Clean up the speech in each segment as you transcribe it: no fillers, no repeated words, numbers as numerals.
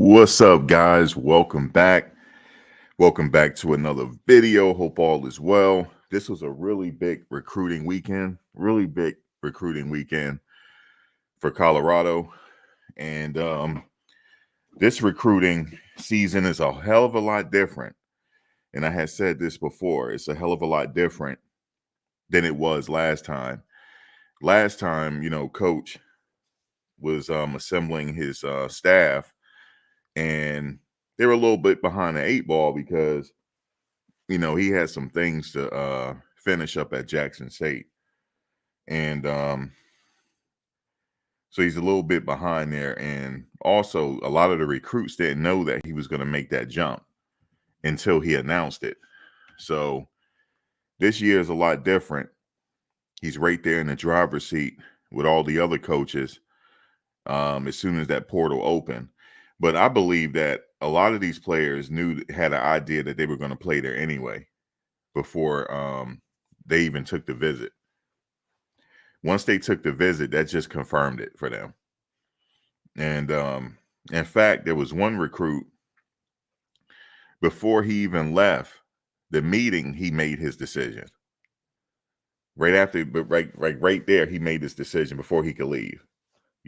What's up, guys? Welcome back. Welcome back to another video. Hope all is well. This was a really big recruiting weekend, for Colorado. And this recruiting season is a hell of a lot different. And I had said this before, it's a hell of a lot different than it was last time. Last time, Coach was assembling his staff, and they were a little bit behind the eight ball because he had some things to finish up at Jackson State. And so he's a little bit behind there. And also, a lot of the recruits didn't know that he was going to make that jump until he announced it. So this year is a lot different. He's right there in the driver's seat with all the other coaches as soon as that portal opened. But I believe that a lot of these players had an idea that they were going to play there anyway before they even took the visit. Once they took the visit, that just confirmed it for them. And in fact, there was one recruit, before he even left the meeting, he made his decision. Right after, but right there, he made his decision before he could leave.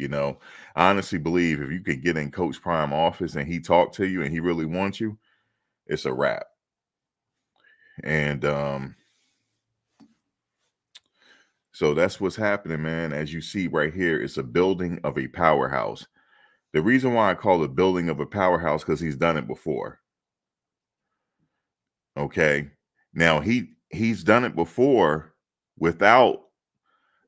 I honestly believe if you can get in Coach Prime office and he talked to you and he really wants you, it's a wrap. And so that's what's happening, man. As you see right here, it's a building of a powerhouse. The reason why I call it building of a powerhouse, because he's done it before. Okay. Now he's done it before without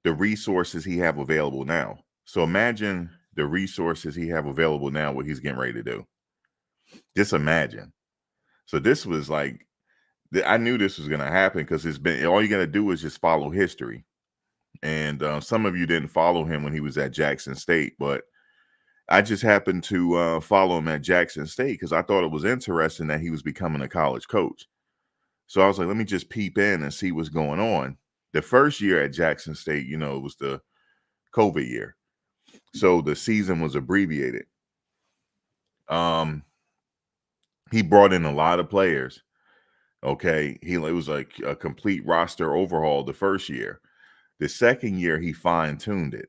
the resources he have available now. So imagine the resources he have available now, what he's getting ready to do. Just imagine. So this was like, I knew this was going to happen because it's been, all you got to do is just follow history. And some of you didn't follow him when he was at Jackson State, but I just happened to follow him at Jackson State because I thought it was interesting that he was becoming a college coach. So I was like, let me just peep in and see what's going on. The first year at Jackson State, it was the COVID year. So the season was abbreviated. He brought in a lot of players. Okay. It was like a complete roster overhaul the first year. The second year, he fine-tuned it.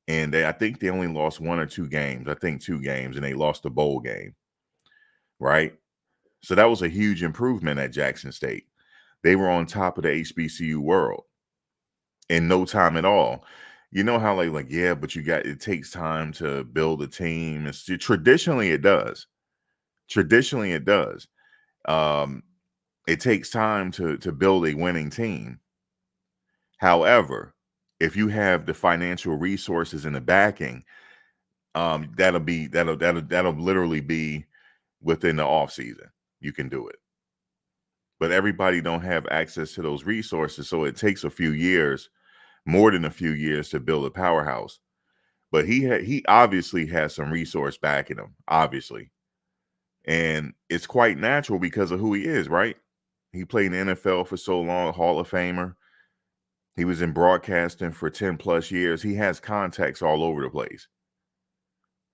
And I think they only lost one or two games. I think 2 games, and they lost the bowl game. Right? So that was a huge improvement at Jackson State. They were on top of the HBCU world in no time at all. You know how yeah, but it takes time to build a team. Traditionally, it does. Traditionally, it does. It takes time to build a winning team. However, if you have the financial resources and the backing, that'll literally be within the off season. You can do it. But everybody don't have access to those resources, so it takes a few years, more than a few years, to build a powerhouse. But he obviously has some resource backing him, obviously. And it's quite natural because of who he is, right? He played in the NFL for so long, Hall of Famer. He was in broadcasting for 10 plus years. He has contacts all over the place.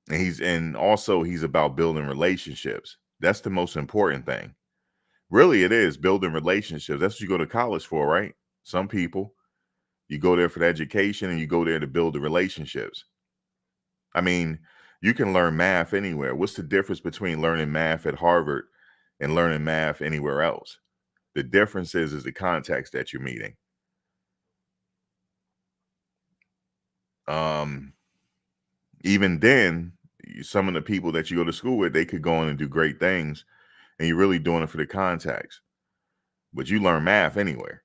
And also he's about building relationships. That's the most important thing. Really, it is building relationships. That's what you go to college for, right? Some people, you go there for the education and you go there to build the relationships. I mean, you can learn math anywhere. What's the difference between learning math at Harvard and learning math anywhere else? The difference is the context that you're meeting. Even then, some of the people that you go to school with, they could go on and do great things, and you're really doing it for the contacts. But you learn math anywhere.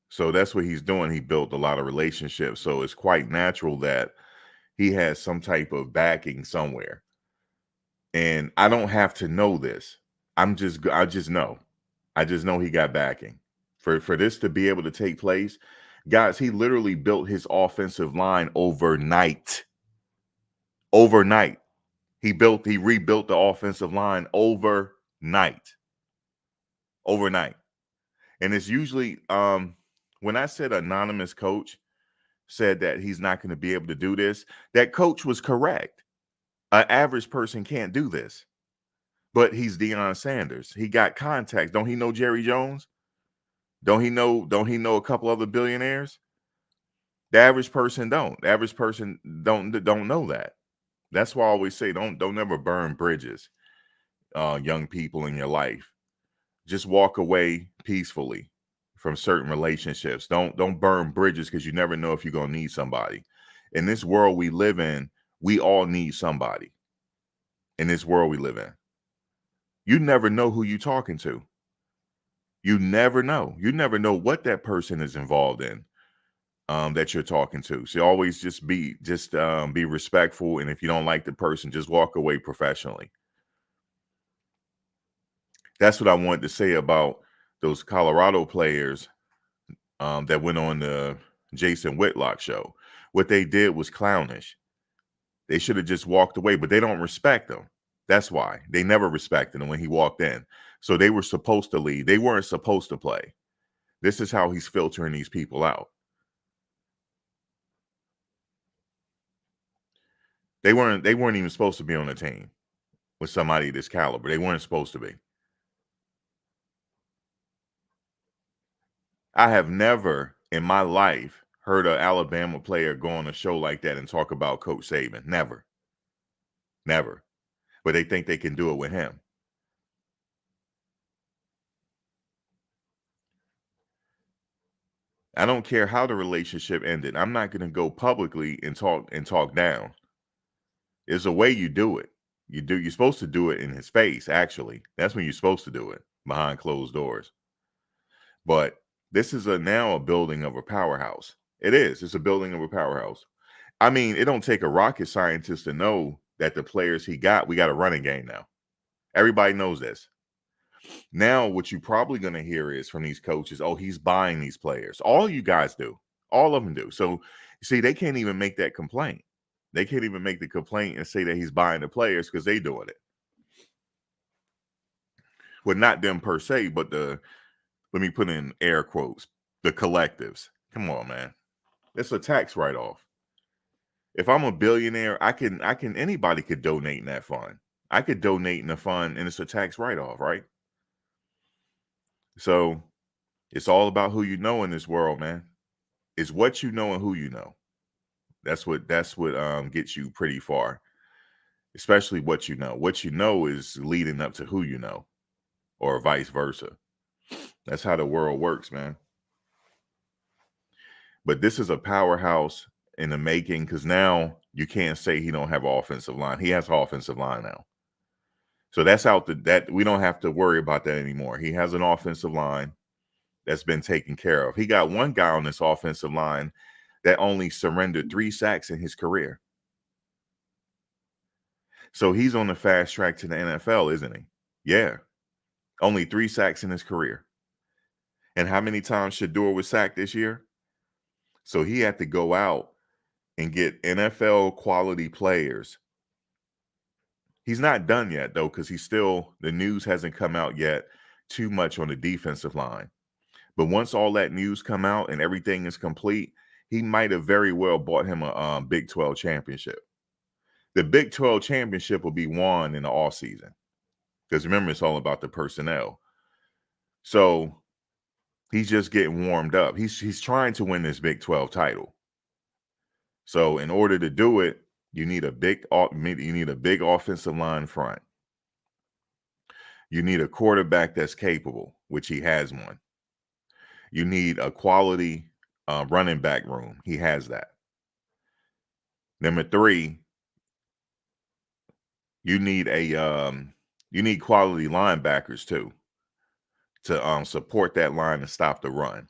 So that's what he's doing. He built a lot of relationships. So it's quite natural that he has some type of backing somewhere. And I don't have to know this. I just know. I just know he got backing. For this to be able to take place, guys, he literally built his offensive line overnight. Overnight. He rebuilt the offensive line overnight. Overnight. And it's usually when I said anonymous coach said that he's not going to be able to do this, that coach was correct. An average person can't do this. But he's Deion Sanders. He got contacts. Don't he know Jerry Jones? Don't he know a couple other billionaires? The average person don't. The average person don't know that. That's why I always say don't ever burn bridges, young people in your life. Just walk away peacefully from certain relationships. Don't burn bridges because you never know if you're gonna need somebody. In this world we live in, we all need somebody. In this world we live in, you never know who you're talking to. You never know. You never know what that person is involved in, that you're talking to. So always be respectful, and if you don't like the person, just walk away professionally. That's what I wanted to say about those Colorado players that went on the Jason Whitlock show. What they did was clownish. They should have just walked away, but they don't respect him. That's why they never respected him when he walked in. So they were supposed to leave. They weren't supposed to play. This is how he's filtering these people out. They weren't even supposed to be on the team with somebody this caliber. They weren't supposed to be. I have never in my life heard an Alabama player go on a show like that and talk about Coach Saban. Never. Never. But they think they can do it with him. I don't care how the relationship ended. I'm not going to go publicly and talk down. There's a way you do it. You're supposed to do it in his face, actually. That's when you're supposed to do it, behind closed doors. But this is now a building of a powerhouse. It is. It's a building of a powerhouse. I mean, it don't take a rocket scientist to know that the players we got a running game now. Everybody knows this. Now, what you're probably going to hear is from these coaches, oh, he's buying these players. All you guys do. All of them do. So, see, they can't even make that complaint. They can't even make the complaint and say that he's buying the players because they doing it. Well, not them per se, but let me put in air quotes, the collectives. Come on, man. It's a tax write-off. If I'm a billionaire, anybody could donate in that fund. I could donate in the fund and it's a tax write-off, right? So it's all about who you know in this world, man. It's what you know and who you know. That's what gets you pretty far. Especially what you know. What you know is leading up to who you know, or vice versa. That's how the world works, man. But this is a powerhouse in the making because now you can't say he don't have an offensive line. He has an offensive line now. So that's out that we don't have to worry about that anymore. He has an offensive line that's been taken care of. He got one guy on this offensive line that only surrendered 3 sacks in his career. So he's on the fast track to the NFL, isn't he? Yeah. Only 3 sacks in his career. And how many times Shador was sacked this year? So he had to go out and get NFL quality players. He's not done yet, though, because the news hasn't come out yet too much on the defensive line. But once all that news come out and everything is complete, he might have very well bought him a Big 12 championship. The Big 12 championship will be won in the offseason. Because remember, it's all about the personnel. So he's just getting warmed up. He's trying to win this Big 12 title. So in order to do it, you need a big offensive line front. You need a quarterback that's capable, which he has one. You need a quality running back room. He has that. Number 3, you need quality linebackers too to support that line and stop the run.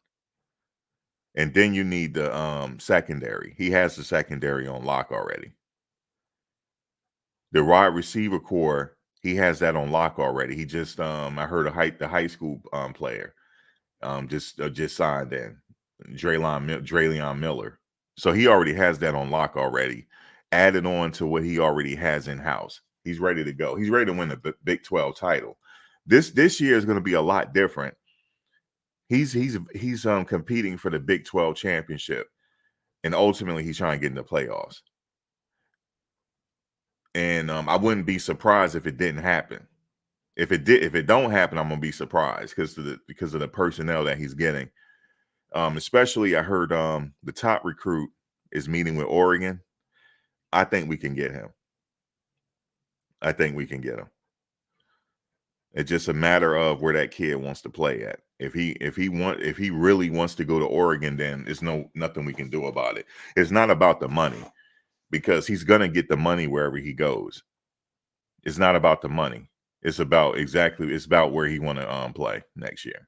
And then you need the secondary. He has the secondary on lock already. The wide receiver core, he has that on lock already. He just I heard the high school player just signed in, Draylion Miller. So he already has that on lock already. Added on to what he already has in house. He's ready to go. He's ready to win the Big 12 title. This year is going to be a lot different. He's competing for the Big 12 championship, and ultimately he's trying to get in the playoffs. And I wouldn't be surprised if it didn't happen. If it don't happen, I'm gonna be surprised because of the personnel that he's getting. Especially I heard the top recruit is meeting with Oregon. I think we can get him. I think we can get him. It's just a matter of where that kid wants to play at. If he really wants to go to Oregon, then there's nothing we can do about it. It's not about the money because he's gonna get the money wherever he goes. It's not about the money. It's about where he want to play next year.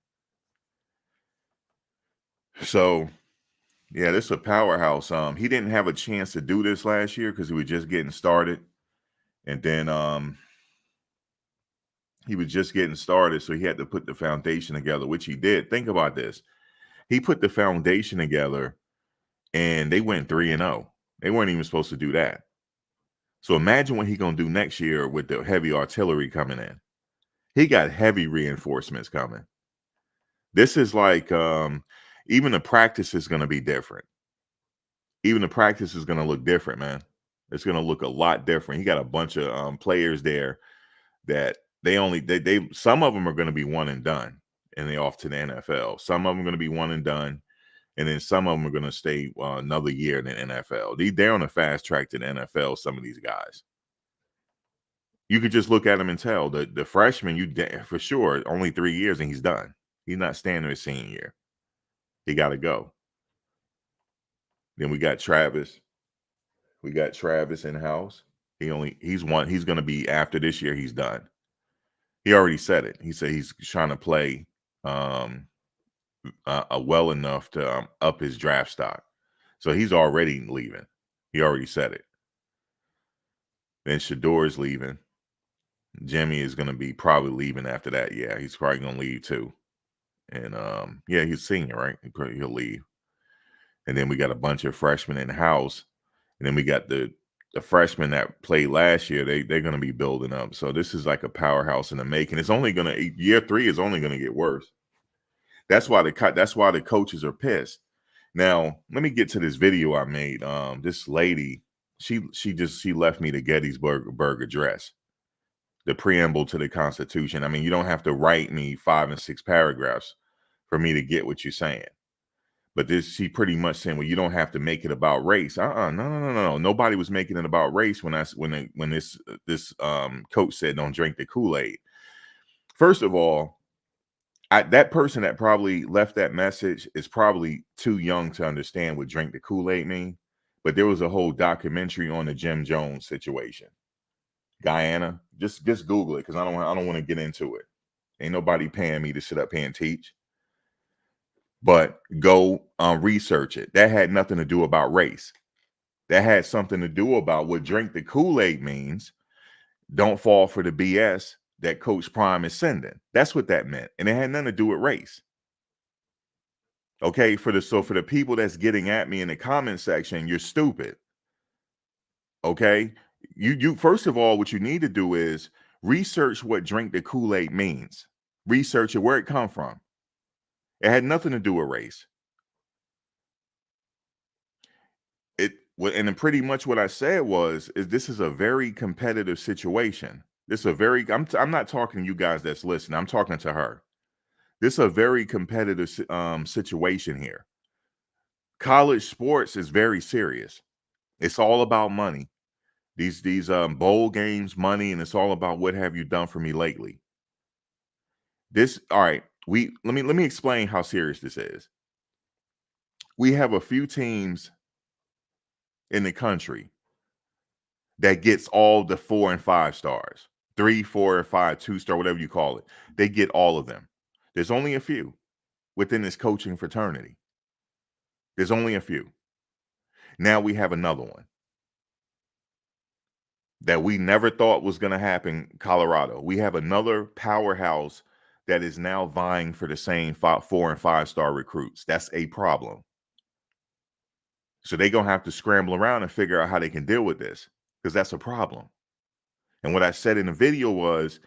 So yeah, this is a powerhouse. He didn't have a chance to do this last year because he was just getting started, and then he was just getting started, so he had to put the foundation together, which he did. Think about this: he put the foundation together, and they went 3-0. They weren't even supposed to do that. So imagine what he's gonna do next year with the heavy artillery coming in. He got heavy reinforcements coming. This is like even the practice is gonna be different. Even the practice is gonna look different, man. It's gonna look a lot different. He got a bunch of players there that they some of them are gonna be one and done and they off to the NFL. Some of them are gonna be one and done, and then some of them are gonna stay another year in the NFL. They're on a fast track to the NFL. Some of these guys, you could just look at them and tell the freshman for sure only 3 years and he's done. He's not staying there his senior year. He got to go. Then we got Travis. We got Travis in house. He's going to be after this year. He's done. He already said it. He said he's trying to play well enough to up his draft stock. So he's already leaving. He already said it. Then Shador's leaving. Jimmy is going to be probably leaving after that. Yeah, he's probably going to leave too. And yeah, he's senior, right? He'll leave. And then we got a bunch of freshmen in house. And then we got the freshmen that played last year. They're going to be building up. So this is like a powerhouse in the making. It's only going to year 3 is only going to get worse. That's why the coaches are pissed. Now, let me get to this video I made. This lady, she left me the Gettysburg Address, the preamble to the Constitution. I mean, you don't have to write me 5 and 6 paragraphs for me to get what you're saying. But she pretty much saying, well, you don't have to make it about race. No. Nobody was making it about race when this coach said don't drink the Kool-Aid. First of all, that person that probably left that message is probably too young to understand what drink the Kool-Aid mean. But there was a whole documentary on the Jim Jones situation. Guyana, just Google it because I don't want to get into it. Ain't nobody paying me to sit up here and teach. But go research it. That had nothing to do about race. That had something to do about what drink the Kool-Aid means. Don't fall for the BS that Coach Prime is sending. That's what that meant. And it had nothing to do with race. Okay, for the people that's getting at me in the comment section, you're stupid. Okay? You first of all, what you need to do is research what drink the Kool-Aid means. Research it, where it come from. It had nothing to do with race. And then pretty much what I said is this is a very competitive situation. I'm not talking to you guys that's listening. I'm talking to her. This is a very competitive situation here. College sports is very serious. It's all about money. These bowl games, money, and it's all about what have you done for me lately. All right. Let me explain how serious this is. We have a few teams in the country that gets all the 4 and 5 stars, 3, 4, and 5, 2-star, whatever you call it. They get all of them. There's only a few within this coaching fraternity. There's only a few. Now we have another one that we never thought was going to happen. Colorado. We have another powerhouse that is now vying for the same 4 and 5-star recruits. That's a problem. So they're going to have to scramble around and figure out how they can deal with this because that's a problem. And what I said in the video was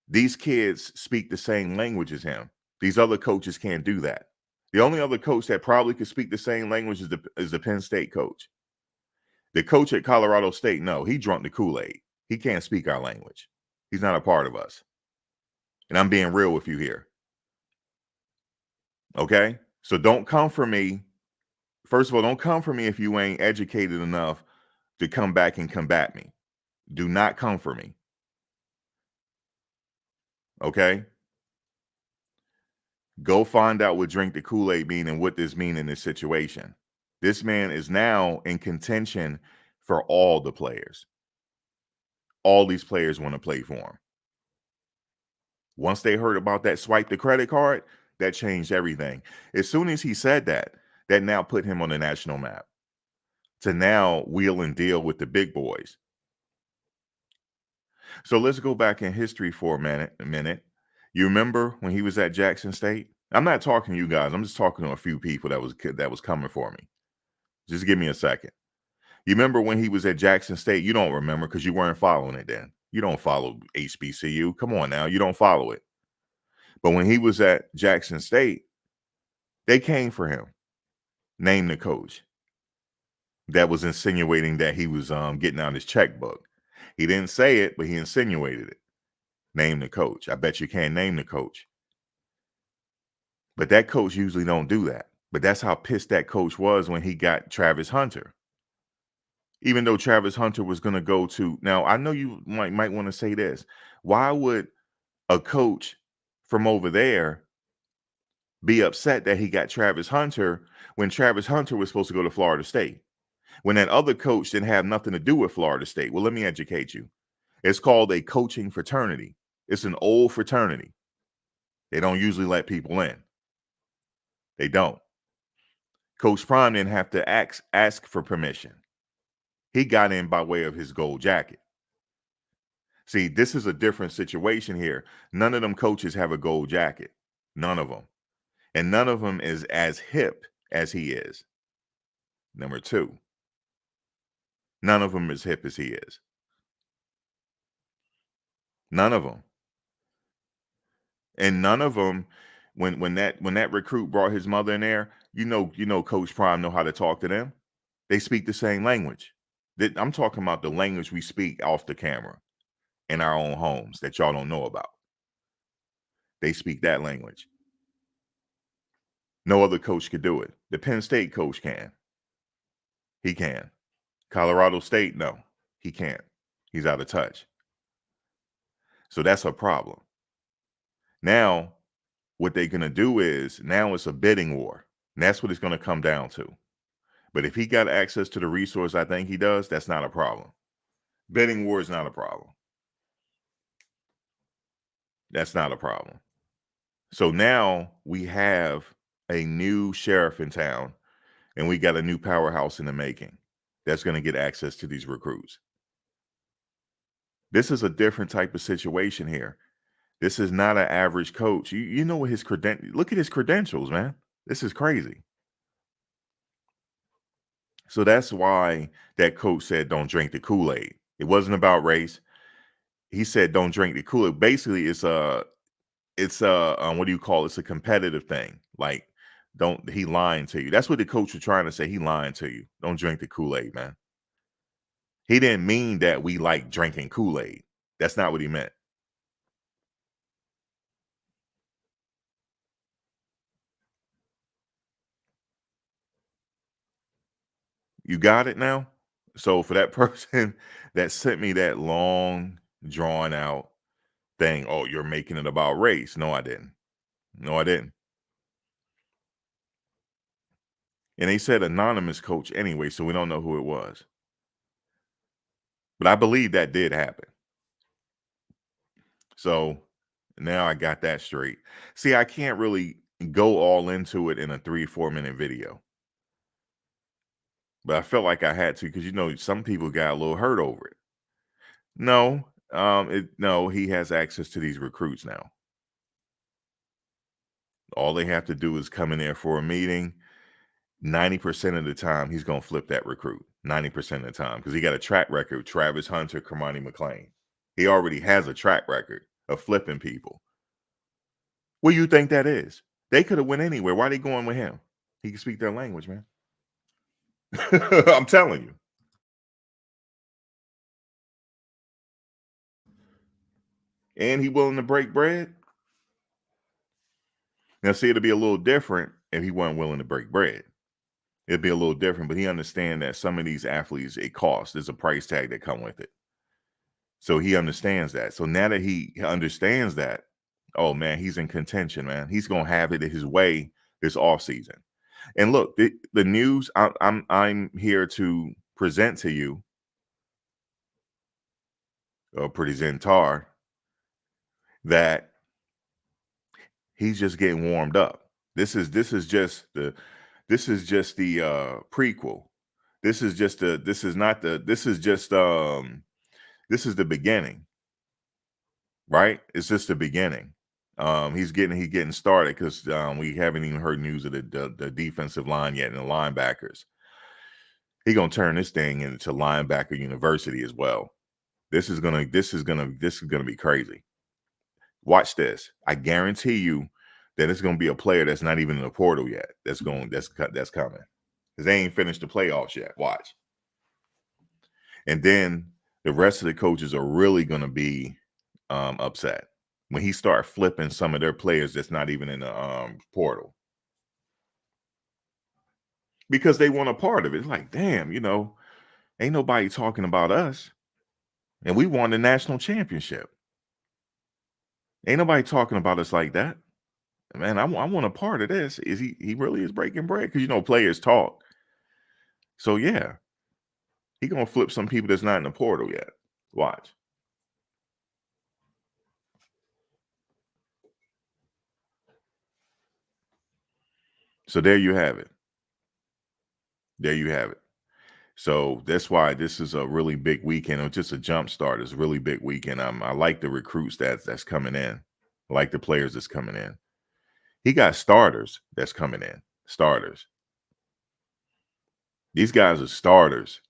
these kids speak the same language as him. These other coaches can't do that. The only other coach that probably could speak the same language is the Penn State coach. The coach at Colorado State, no, he drunk the Kool-Aid. He can't speak our language. He's not a part of us. And I'm being real with you here. Okay? So don't come for me. First of all, don't come for me if you ain't educated enough to come back and combat me. Do not come for me. Okay? Go find out what drink the Kool-Aid mean and what this mean in this situation. This man is now in contention for all the players. All these players want to play for him. Once they heard about that swipe the credit card, that changed everything. As soon as he said that, that now put him on the national map to now wheel and deal with the big boys. So let's go back in history for a minute. You remember when he was at Jackson State? I'm not talking to you guys. I'm just talking to a few people that was coming for me. Just give me a second. You remember when he was at Jackson State? You don't remember because you weren't following it then. You don't follow HBCU. Come on now. You don't follow it. But when he was at Jackson State, they came for him. Name the coach that was insinuating that he was getting out his checkbook. He didn't say it, but he insinuated it. Name the coach. I bet you can't name the coach. But that coach usually don't do that. But that's how pissed that coach was when he got Travis Hunter. Even though Travis Hunter was going to go to, now I know you might want to say this. Why would a coach from over there be upset that he got Travis Hunter when Travis Hunter was supposed to go to Florida State? When that other coach didn't have nothing to do with Florida State. Well, let me educate you. It's called a coaching fraternity. It's an old fraternity. They don't usually let people in. They don't. Coach Prime didn't have to ask for permission. He got in by way of his gold jacket. See, this is a different situation here. None of them coaches have a gold jacket. None of them. And none of them is as hip as he is. Number two, none of them as hip as he is. None of them. And none of them, when that recruit brought his mother in there, Coach Prime know how to talk to them. They speak the same language. I'm talking about the language we speak off the camera in our own homes that y'all don't know about. They speak that language. No other coach could do it. The Penn State coach can. He can. Colorado State, no, he can't. He's out of touch. So that's a problem. Now, what they're going to do is now it's a bidding war. And that's what it's going to come down to. But if he got access to the resource I think he does, that's not a problem. Bidding war is not a problem. That's not a problem. So now we have a new sheriff in town and we got a new powerhouse in the making that's going to get access to these recruits. This is a different type of situation here. This is not an average coach. You know what his look at his credentials, man. This is crazy. So that's why that coach said, don't drink the Kool-Aid. It wasn't about race. He said, don't drink the Kool-Aid. Basically, it's a what do you call it? It's a competitive thing. Like, he lying to you. That's what the coach was trying to say. He lying to you. Don't drink the Kool-Aid, man. He didn't mean that we like drinking Kool-Aid. That's not what he meant. You got it now? So for that person that sent me that long, drawn out thing, oh, you're making it about race. No, I didn't. No, I didn't. And they said anonymous coach anyway, so we don't know who it was. But I believe that did happen. So now I got that straight. See, I can't really go all into it in a 3-4 minute video. But I felt like I had to because some people got a little hurt over it. No, he has access to these recruits now. All they have to do is come in there for a meeting. 90% of the time, he's going to flip that recruit. 90% of the time, because he got a track record with Travis Hunter, Kermani McLean. He already has a track record of flipping people. What do you think that is? They could have went anywhere. Why are they going with him? He can speak their language, man. I'm telling you. and he willing to break bread. Now, see, it'd be a little different if he wasn't willing to break bread. It'd be a little different, but he understands that some of these athletes, it costs. There's a price tag that come with it. So he understands that. So now that he understands that, oh man, he's in contention, man. He's gonna have it his way this off season. And look, the news I'm here to present to you, or presentar, that he's just getting warmed up. This is just the prequel. This is the beginning, right? It's just the beginning. He's getting started because we haven't even heard news of the defensive line yet and the linebackers. He gonna turn this thing into linebacker university as well. This is gonna be crazy. Watch this. I guarantee you that it's gonna be a player that's not even in the portal yet. That's coming. Because they ain't finished the playoffs yet. Watch. And then the rest of the coaches are really gonna be upset when he start flipping some of their players that's not even in the portal. Because they want a part of it. It's like, damn, ain't nobody talking about us. And we won the national championship. Ain't nobody talking about us like that. Man, I want a part of this. Is he really is breaking bread? Because players talk. So yeah, he gonna flip some people that's not in the portal yet. Watch. So there you have it. There you have it. So that's why this is a really big weekend, or just a jump start. It's a really big weekend. I like the recruits that's coming in. I like the players that's coming in. He got starters that's coming in. Starters. These guys are starters.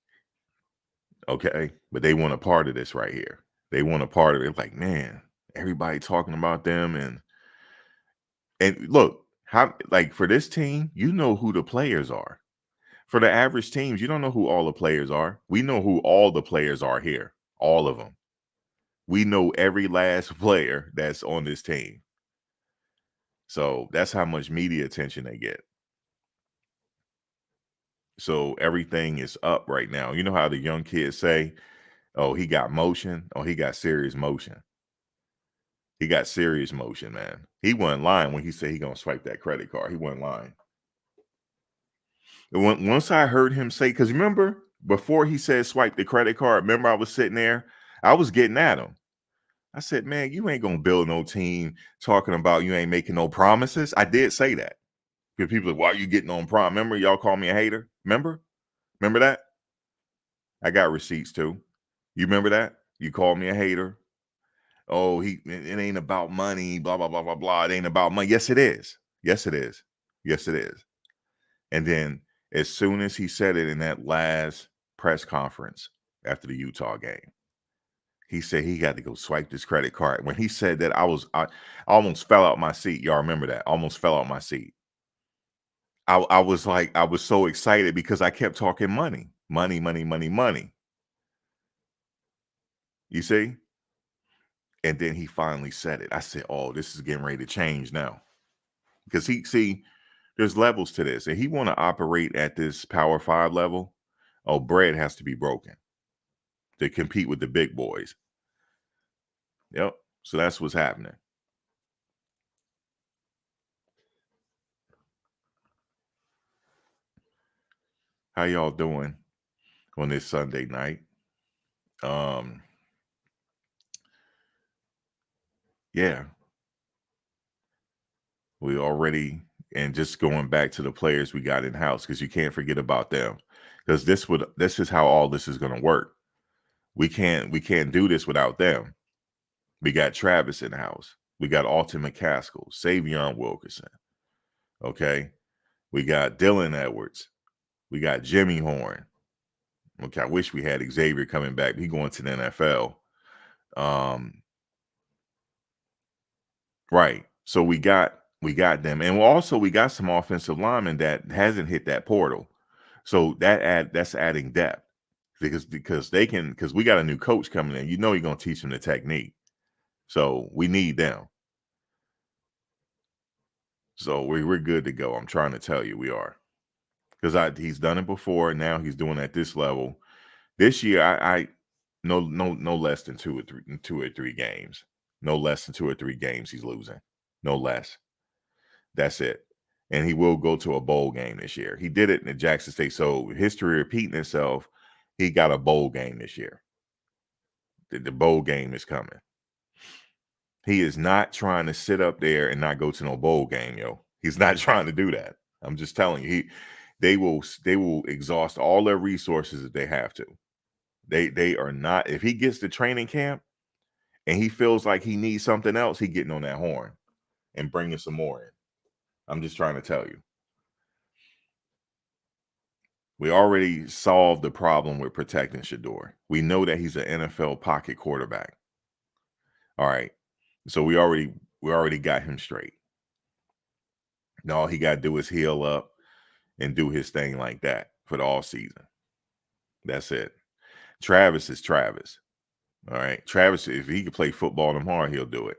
Okay. But they want a part of this right here. They want a part of it. Like, man, everybody talking about them. And look, how, like, for this team, you know who the players are. For the average teams, you don't know who all the players are. We know who all the players are here. All of them. We know every last player that's on this team. So that's how much media attention they get. So everything is up right now. You know how the young kids say, oh, he got motion. Oh, he got serious motion. He got serious motion, man. He wasn't lying when he said he gonna swipe that credit card. He wasn't lying. And once I heard him say, because remember, before he said swipe the credit card, remember I was sitting there, I was getting at him. I said, man, you ain't gonna build no team talking about you ain't making no promises. I did say that. Because people are like, why are you getting on prom? Remember, y'all call me a hater? Remember that? I got receipts too. You remember that? You called me a hater. Oh, it ain't about money, blah, blah, blah, blah, blah. It ain't about money. Yes, it is. Yes, it is. Yes, it is. And then as soon as he said it in that last press conference after the Utah game, he said he had to go swipe this credit card. When he said that, I almost fell out my seat. Y'all remember that? Almost fell out my seat. I was like, I was so excited because I kept talking money, money, money, money, money. You see? And then he finally said it. I said, oh, this is getting ready to change now. Because there's levels to this. And he want to operate at this Power 5 level. Oh, bread has to be broken to compete with the big boys. Yep. So that's what's happening. How y'all doing on this Sunday night? Yeah, we already, and just going back to the players we got in house, because you can't forget about them, because this is how all this is going to work. We can't do this without them. We got Travis in the house. We got Alton McCaskill, Savion Wilkerson. Okay, we got Dylan Edwards. We got Jimmy Horn. Okay, I wish we had Xavier coming back. He going to the NFL. Right. So we got them, and also we got some offensive linemen that hasn't hit that portal. So that's adding depth, because we got a new coach coming in. You're gonna teach them the technique. So we need them. So we're good to go. I'm trying to tell you we are. Because he's done it before. Now he's doing it at this level. This year, I no less than two or three games. No less than 2 or 3 games he's losing. No less. That's it. And he will go to a bowl game this year. He did it in Jackson State. So history repeating itself. He got a bowl game this year. The bowl game is coming. He is not trying to sit up there and not go to no bowl game, yo. He's not trying to do that. I'm just telling you. They will exhaust all their resources if they have to. They are not. If he gets to training camp and he feels like he needs something else, he getting on that horn and bringing some more in. I'm just trying to tell you. We already solved the problem with protecting Shador. We know that he's an NFL pocket quarterback. All right. So we already got him straight. Now all he got to do is heal up and do his thing like that for the all season. That's it. Travis is Travis. All right. Travis, if he could play football tomorrow, he'll do it.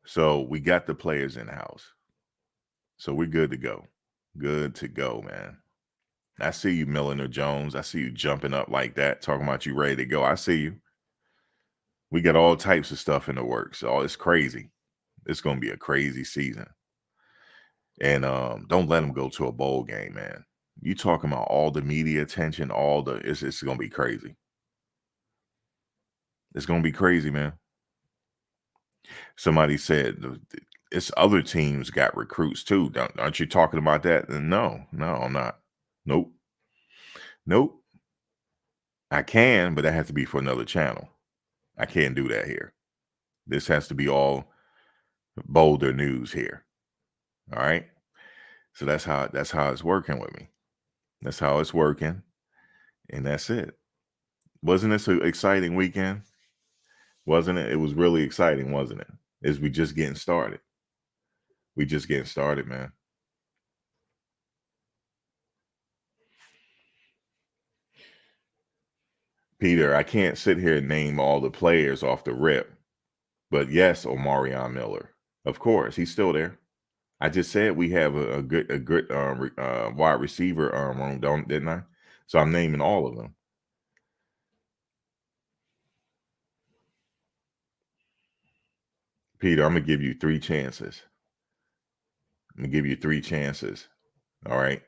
So we got the players in the house. So we're good to go. Good to go, man. I see you, Milliner Jones. I see you jumping up like that, talking about you ready to go. I see you. We got all types of stuff in the works. Oh, it's crazy. It's gonna be a crazy season. And don't let them go to a bowl game, man. You talking about all the media attention, it's gonna be crazy. It's gonna be crazy, man. Somebody said it's other teams got recruits too. Aren't you talking about that? No, I'm not. Nope. Nope. I can, but that has to be for another channel. I can't do that here. This has to be all Boulder news here. All right. So that's how it's working with me. That's how it's working. And that's it. Wasn't this an exciting weekend? Wasn't it? It was really exciting, wasn't it? Is we just getting started. We just getting started, man. Peter, I can't sit here and name all the players off the rip. But yes, Omarion Miller. Of course, he's still there. I just said we have a good wide receiver room, didn't I? So I'm naming all of them. Peter, I'm gonna give you 3 chances. I'm gonna give you 3 chances. All right.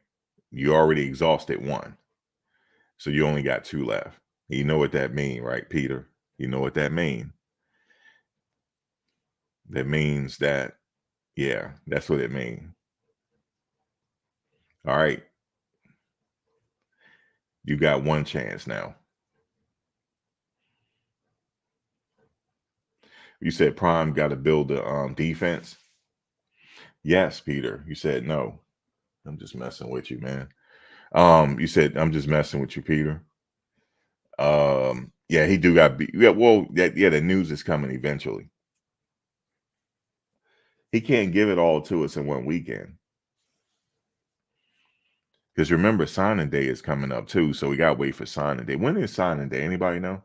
You already exhausted one. So you only got 2 left. You know what that mean, right, Peter? You know what that mean? That means that, yeah, that's what it means. All right. You got 1 chance now. You said Prime got to build the defense. Yes, Peter. You said no. I'm just messing with you, man. You said I'm just messing with you, Peter. Yeah, he do got beat. Yeah, well, yeah, the news is coming eventually. He can't give it all to us in one weekend. Because remember, signing day is coming up too, so we gotta wait for signing day. When is signing day? Anybody know?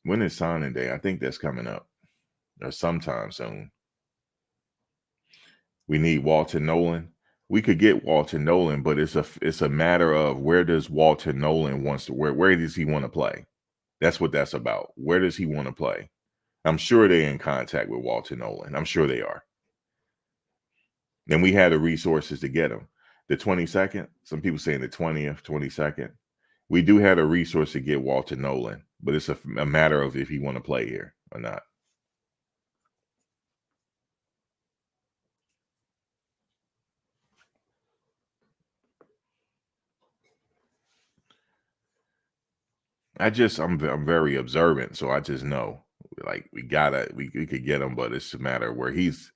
When is signing day? I think that's coming up, or sometime soon. We need Walter Nolan. We could get Walter Nolan, but it's a matter of where does Walter Nolan wants to where does he want to play? That's what that's about. Where does he want to play? I'm sure they're in contact with Walter Nolan. I'm sure they are. And we had the resources to get him. The 22nd, some people saying the 20th, 22nd. We do have a resource to get Walter Nolan, but it's a matter of if he want to play here or not. I'm very observant, so I just know like we could get him, but it's a matter where he's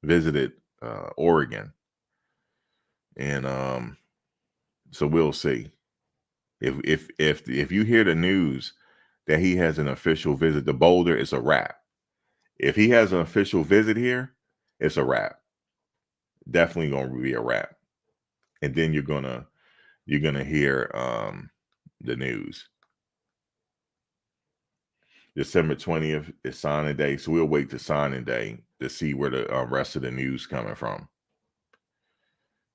visited Oregon, and so we'll see if you hear the news that he has an official visit to Boulder, it's a wrap. If he has an official visit here, it's a wrap. Definitely going to be a wrap. and then you're gonna hear the news. December 20th is signing day, so we'll wait to signing day to see where the rest of the news coming from.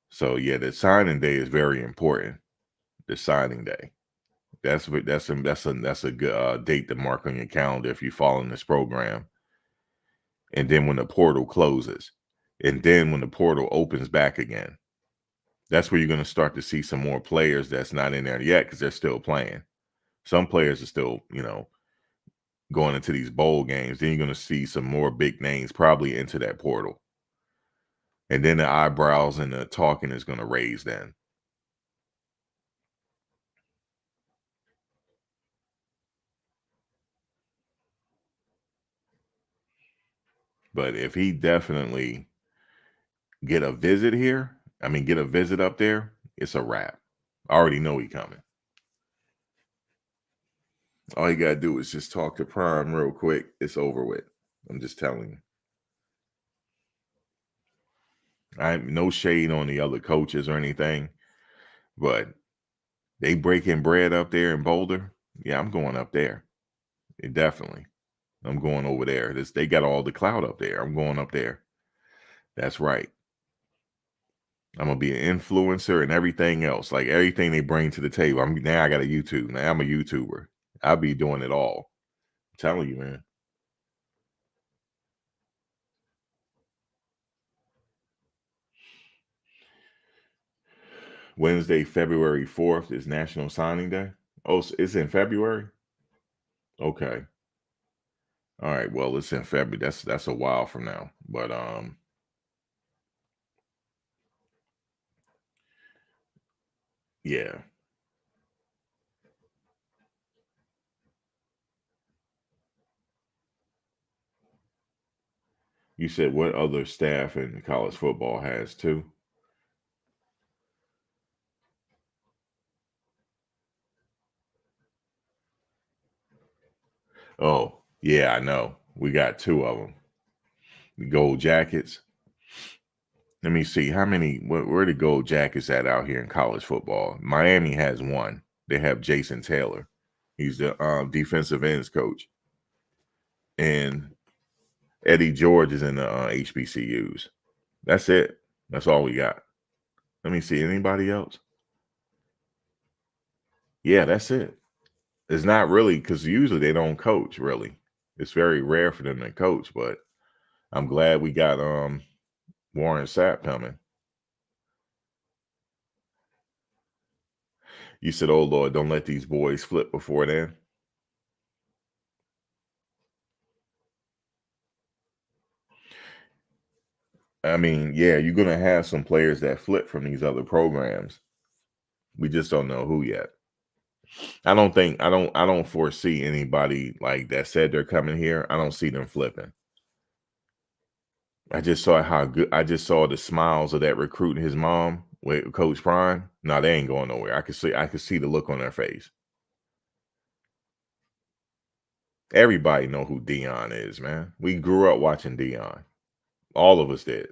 So yeah, the signing day is very important. The signing day. That's a good date to mark on your calendar if you're following this program. And then when the portal closes, and then when the portal opens back again, that's where you're going to start to see some more players that's not in there yet because they're still playing. Some players are still, going into these bowl games. Then you're going to see some more big names probably into that portal. And then the eyebrows and the talking is going to raise then. But if he definitely get a visit here, get a visit up there, it's a wrap. I already know he coming. All you gotta do is just talk to Prime real quick. It's over with. I'm just telling you. I'm no shade on the other coaches or anything, but they breaking bread up there in Boulder. Yeah, I'm going up there. Definitely. I'm going over there. They got all the clout up there. I'm going up there. That's right. I'm gonna be an influencer and everything else, like everything they bring to the table. Now I got a YouTube. Now I'm a YouTuber. I'll be doing it all. I'm telling you, man. Wednesday, February 4th is National Signing Day. Oh, it's in February? Okay. All right. Well, it's in February. That's a while from now. But yeah. You said what other staff in college football has too? Oh, yeah, I know. We got two of them. The gold jackets. Let me see how many. Where the gold jackets at out here in college football? Miami has one. They have Jason Taylor. He's the defensive ends coach, and Eddie George is in the HBCUs. That's it. That's all we got. Let me see anybody else. Yeah, that's it. It's not really because usually they don't coach. Really, it's very rare for them to coach. But I'm glad we got Warren Sapp coming. You said, "Oh Lord, don't let these boys flip before then." Yeah, you're gonna have some players that flip from these other programs. We just don't know who yet. I don't foresee anybody like that said they're coming here. I don't see them flipping. I just saw how good I just saw the smiles of that recruit and his mom with Coach Prime. No, they ain't going nowhere. I could see the look on their face. Everybody know who Dion is, man. We grew up watching Dion. All of us did.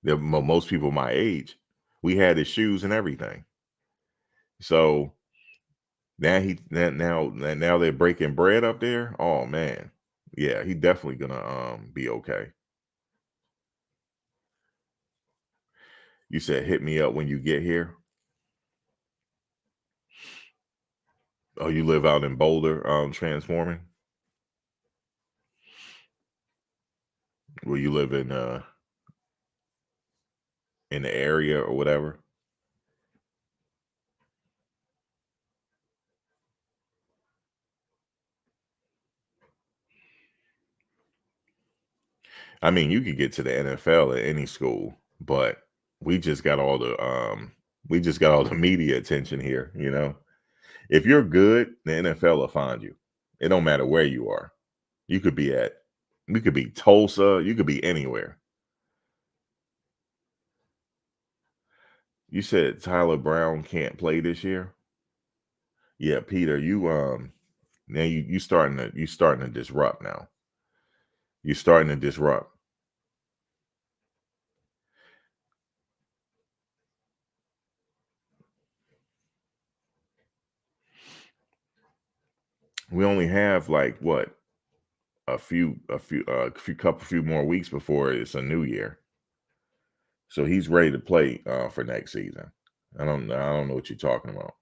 Most people my age. We had his shoes and everything. So now they're breaking bread up there. Oh man. Yeah, he definitely gonna be okay. You said hit me up when you get here. Oh, you live out in Boulder, transforming? Where you live in the area or whatever? You could get to the NFL at any school, but we just got all the we just got all the media attention here, you know. If you're good, the NFL will find you. It don't matter where you are. You could be at you could be Tulsa, you could be anywhere. You said Tyler Brown can't play this year? Yeah, Peter, now you starting to disrupt now. You're starting to disrupt. We only have like what, a few more weeks before it's a new year. So he's ready to play for next season. I don't know what you're talking about.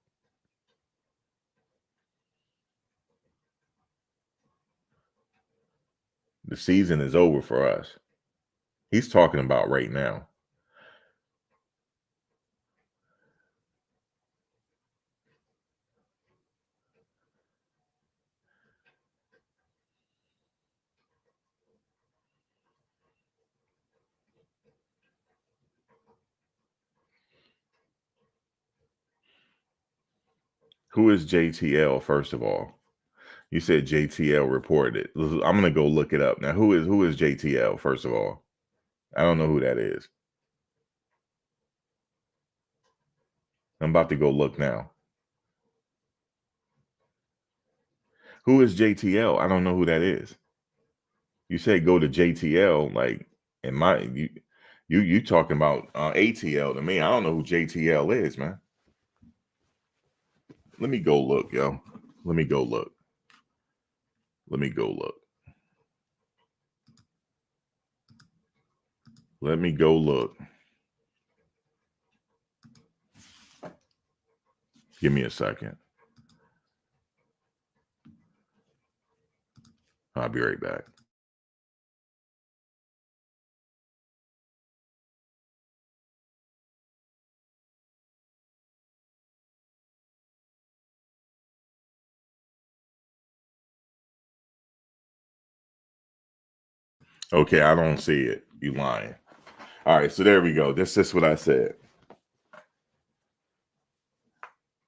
The season is over for us. He's talking about right now. Who is JTL, first of all? You said JTL reported it. I'm gonna go look it up. Now, who is JTL, first of all? I don't know who that is. I'm about to go look now. Who is JTL? I don't know who that is. You say go to JTL, like in my you talking about ATL to me. I don't know who JTL is, man. Let me go look, yo. Let me go look. Let me go look. Let me go look. Give me a second. I'll be right back. Okay, I don't see it. You lying. All right, so there we go. This is what I said.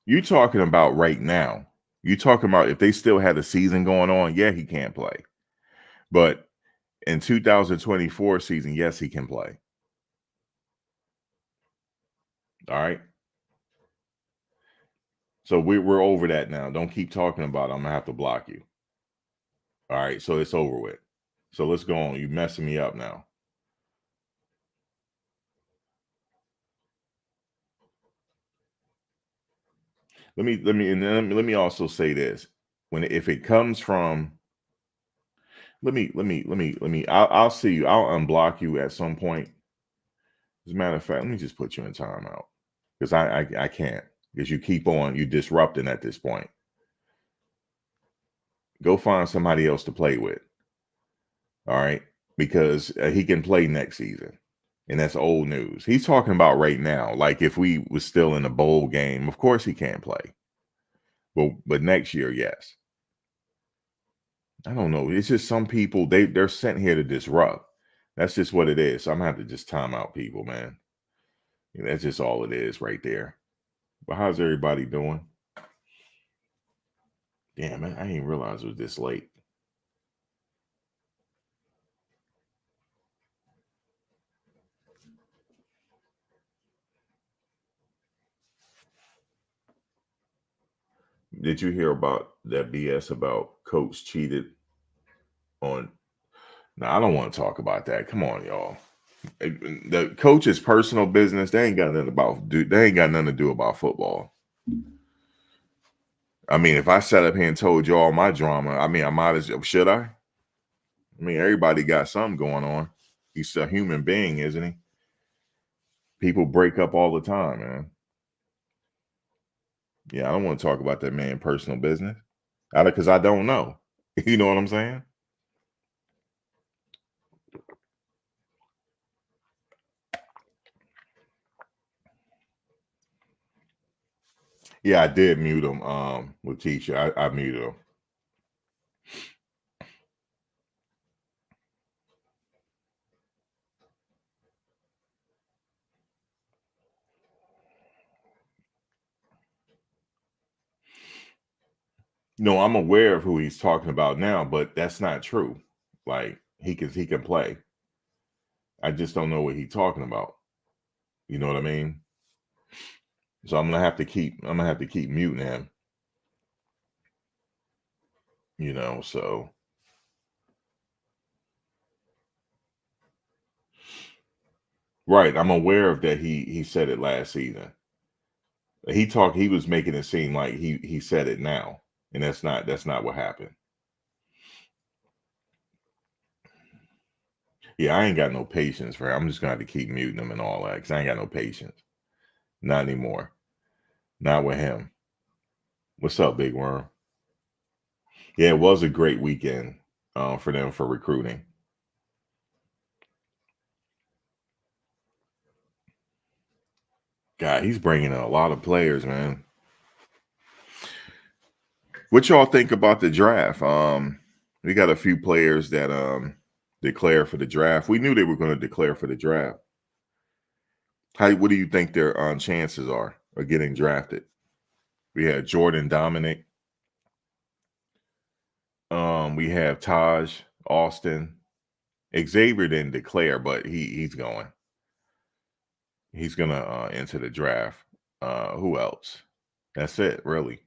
You talking about right now. You talking about if they still had a season going on, yeah, he can't play. But in 2024 season, yes, he can play. All right. So we're over that now. Don't keep talking about it. I'm gonna have to block you. All right, so it's over with. So let's go on. You messing me up now. Let me also say this. When if it comes from I'll see you. I'll unblock you at some point. As a matter of fact, let me just put you in timeout. Because I can't. Because you keep on, you disrupting at this point. Go find somebody else to play with. All right. Because he can play next season. And that's old news. He's talking about right now. Like if we was still in a bowl game, of course he can't play. But next year, yes. I don't know. It's just some people they're sent here to disrupt. That's just what it is. So I'm gonna have to just time out people, man. That's just all it is right there. But how's everybody doing? Damn, man, I didn't realize it was this late. Did you hear about that BS about coach cheated on? Now I don't want to talk about that. Come on, y'all. The coach's personal business. They ain't got nothing about do. They ain't got nothing to do about football. I mean, if I sat up here and told you all my drama, I mean, I might as should I? I mean, everybody got something going on. He's a human being, isn't he? People break up all the time, man. Yeah, I don't want to talk about that man' personal business. Because I don't know. You know what I'm saying? Yeah, I did mute him. With Tisha, I muted him. No, I'm aware of who he's talking about now, but that's not true. Like he can play. I just don't know what he's talking about. You know what I mean? So I'm gonna have to keep muting him. So right. I'm aware of that. He said it last season. He was making it seem like he said it now. and that's not what happened. Yeah, I ain't got no patience for him. I'm just gonna have to keep muting him and all that because I ain't got no patience. Not anymore. Not with him. What's up, Big Worm? Yeah, it was a great weekend for them for recruiting. God, he's bringing in a lot of players, man. What y'all think about the draft? We got a few players that declare for the draft. We knew they were going to declare for the draft. What do you think their chances are of getting drafted? We had Jordan Dominic. We have Taj Austin. Xavier didn't declare, but he's going. He's gonna enter the draft. Who else? That's it, really.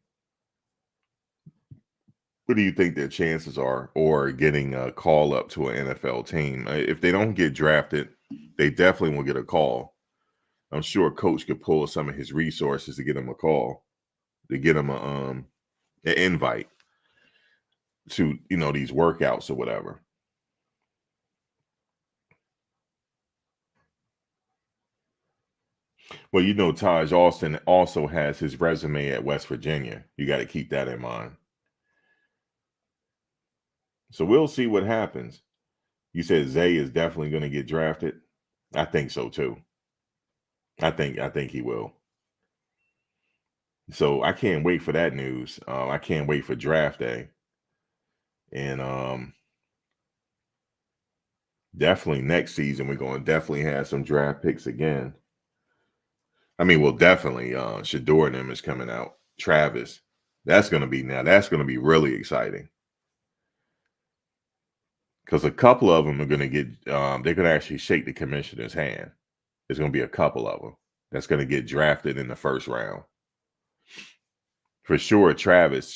What do you think their chances are, or getting a call up to an NFL team? If they don't get drafted, they definitely will get a call. I'm sure Coach could pull some of his resources to get him a call, to get him an invite to these workouts or whatever. Well, Taj Austin also has his resume at West Virginia. You got to keep that in mind. So we'll see what happens. You said Zay is definitely going to get drafted. I think so too. I think he will. So I can't wait for that news. I can't wait for draft day, and definitely next season we're going to definitely have some draft picks again. I mean, well, definitely Shador and them is coming out. Travis, that's going to be really exciting because a couple of them are going to get. They're going to actually shake the commissioner's hand. There's going to be a couple of them that's going to get drafted in the first round. For sure, Travis,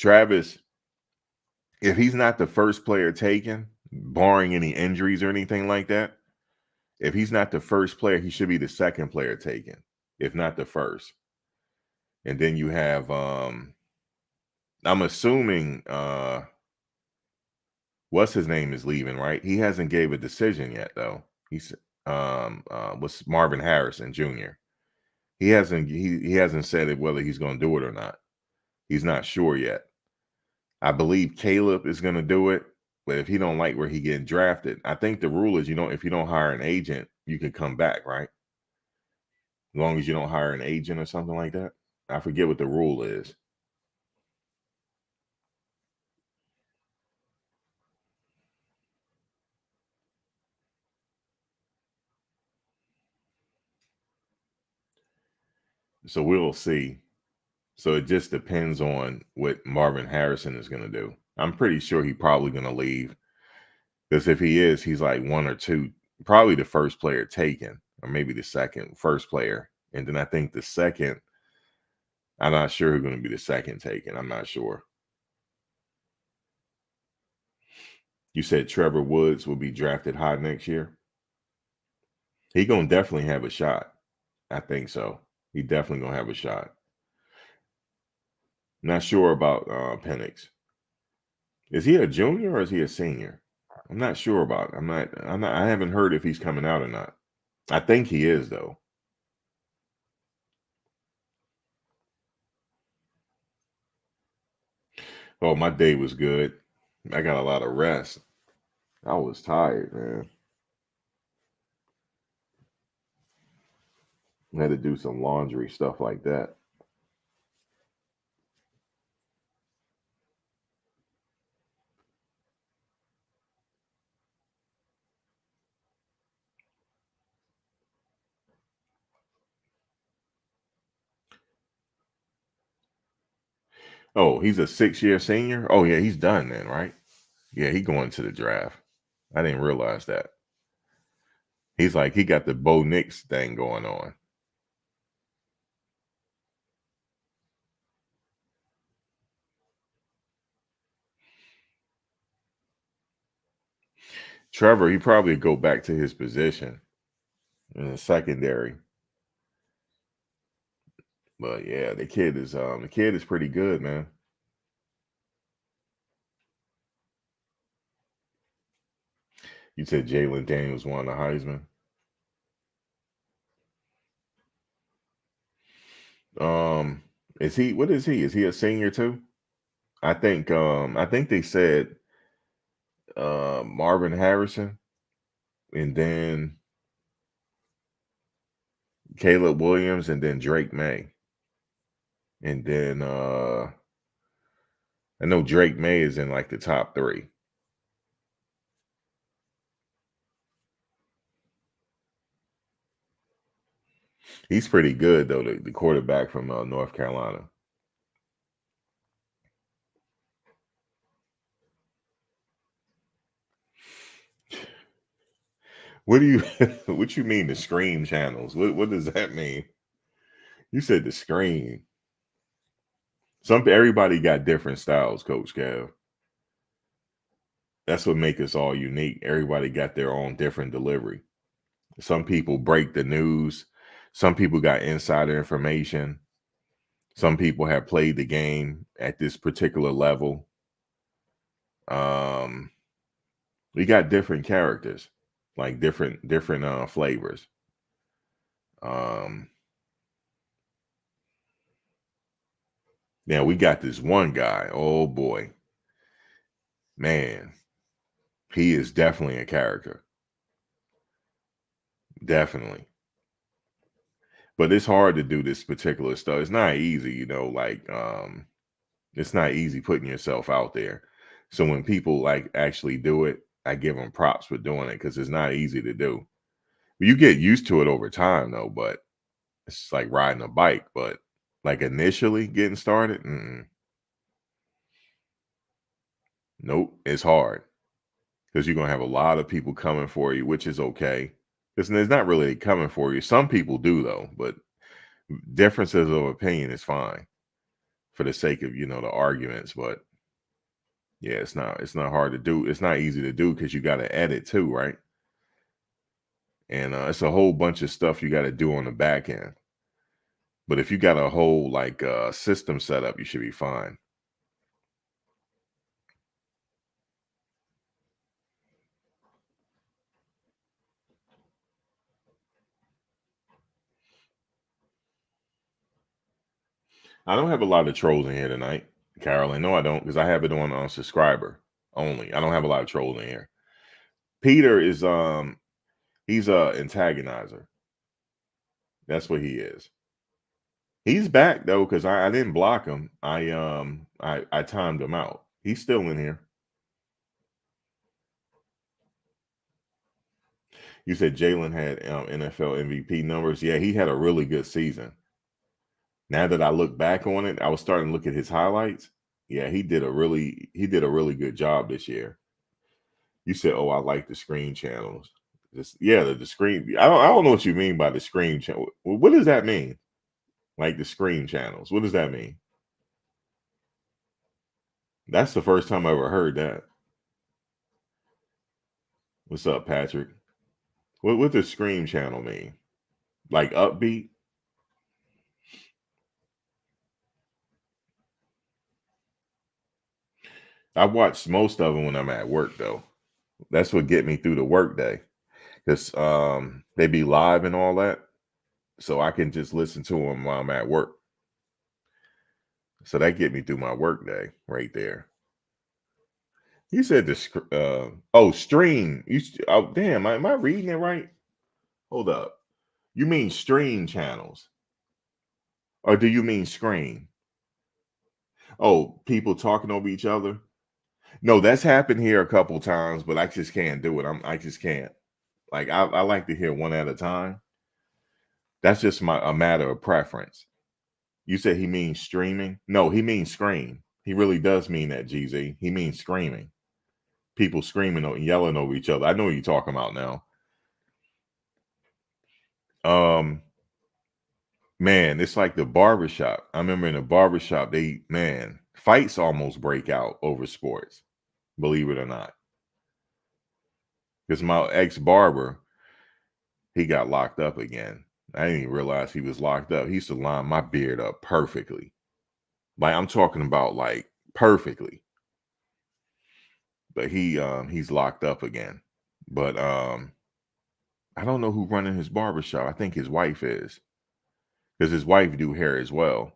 if he's not the first player taken, barring any injuries or anything like that, if he's not the first player, he should be the second player taken, if not the first. And then you have I'm assuming what's his name is leaving, right? He hasn't gave a decision yet though. He's what's Marvin Harrison Jr. He hasn't said it whether he's going to do it or not. He's not sure yet. I believe Caleb is going to do it, but if he don't like where he getting drafted, I think the rule is if you don't hire an agent, you can come back, right? As long as you don't hire an agent or something like that. I forget what the rule is. So we'll see. So it just depends on what Marvin Harrison is going to do. I'm pretty sure he's probably going to leave because if he is, he's like one or two, probably the first player taken, or maybe the first player. And then I think the second, I'm not sure who's going to be the second taken. I'm not sure. You said Trevor Woods will be drafted high next year. He gonna definitely have a shot. I think so. He definitely gonna have a shot. Not sure about Penix. Is he a junior or is he a senior? I'm not sure about it. I haven't heard if he's coming out or not. I think he is though. Oh, my day was good. I got a lot of rest. I was tired, man. I had to do some laundry, stuff like that. Oh, he's a 6-year senior? Oh yeah, he's done then, right? Yeah, he going to the draft. I didn't realize that. He's like he got the Bo Nix thing going on. Trevor, he probably go back to his position in the secondary. But yeah, the kid is pretty good, man. You said Jalen Daniels won the Heisman. Um, is he? What is he? Is he a senior too? I think they said Marvin Harrison, and then Caleb Williams, and then Drake May, and then I know Drake May is in like the top three. He's pretty good though, the quarterback from North Carolina. What do you what you mean the scream channels? What does that mean? You said the scream. Everybody got different styles, Coach Cav. That's what makes us all unique. Everybody got their own different delivery. Some people break the news. Some people got insider information. Some people have played the game at this particular level. Um, we got different characters, like different flavors. Um, Now we got this one guy. Oh boy, man, he is definitely a character. Definitely. But it's hard to do this particular stuff. It's not easy, like it's not easy putting yourself out there. So when people like actually do it, I give them props for doing it because it's not easy to do. You get used to it over time though, but it's like riding a bike. But like initially getting started, nope, it's hard because you're gonna have a lot of people coming for you, which is okay. Because there's not really coming for you. Some people do though, but differences of opinion is fine for the sake of the arguments. But yeah, it's not hard to do. It's not easy to do because you got to edit too, right? And it's a whole bunch of stuff you got to do on the back end. But if you got a whole like system set up, you should be fine. I don't have a lot of trolls in here tonight, Carolyn. No, I don't, because I have it on subscriber only. I don't have a lot of trolls in here. Peter is he's a antagonizer. That's what he is. He's back though, because I didn't block him. I timed him out. He's still in here. You said Jalen had NFL MVP numbers. Yeah, he had a really good season. Now that I look back on it, I was starting to look at his highlights. Yeah, he did a really good job this year. You said, "Oh, I like the screen channels." Yeah, the screen. I don't know what you mean by the screen channel. What does that mean? Like the screen channels. What does that mean? That's the first time I ever heard that. What's up, Patrick? What does scream channel mean? Like upbeat? I watch most of them when I'm at work though. That's what get me through the work day. Because they be live and all that. So I can just listen to them while I'm at work. So that get me through my work day right there. You said stream. Oh damn, am I reading it right? Hold up. You mean stream channels. Or do you mean screen? Oh, people talking over each other? No, that's happened here a couple times, but I just can't do it. I just can't. Like I like to hear one at a time. That's just a matter of preference. You said he means streaming? No, he means scream. He really does mean that, GZ. He means screaming. People screaming and yelling over each other. I know what you're talking about now. Um, Man, it's like the barbershop. I remember in the barbershop, fights almost break out over sports, believe it or not. Because my ex-barber, he got locked up again. I didn't even realize he was locked up. He used to line my beard up perfectly. Like I'm talking about like perfectly. But he's locked up again. But I don't know who running his barbershop. I think his wife is, because his wife do hair as well.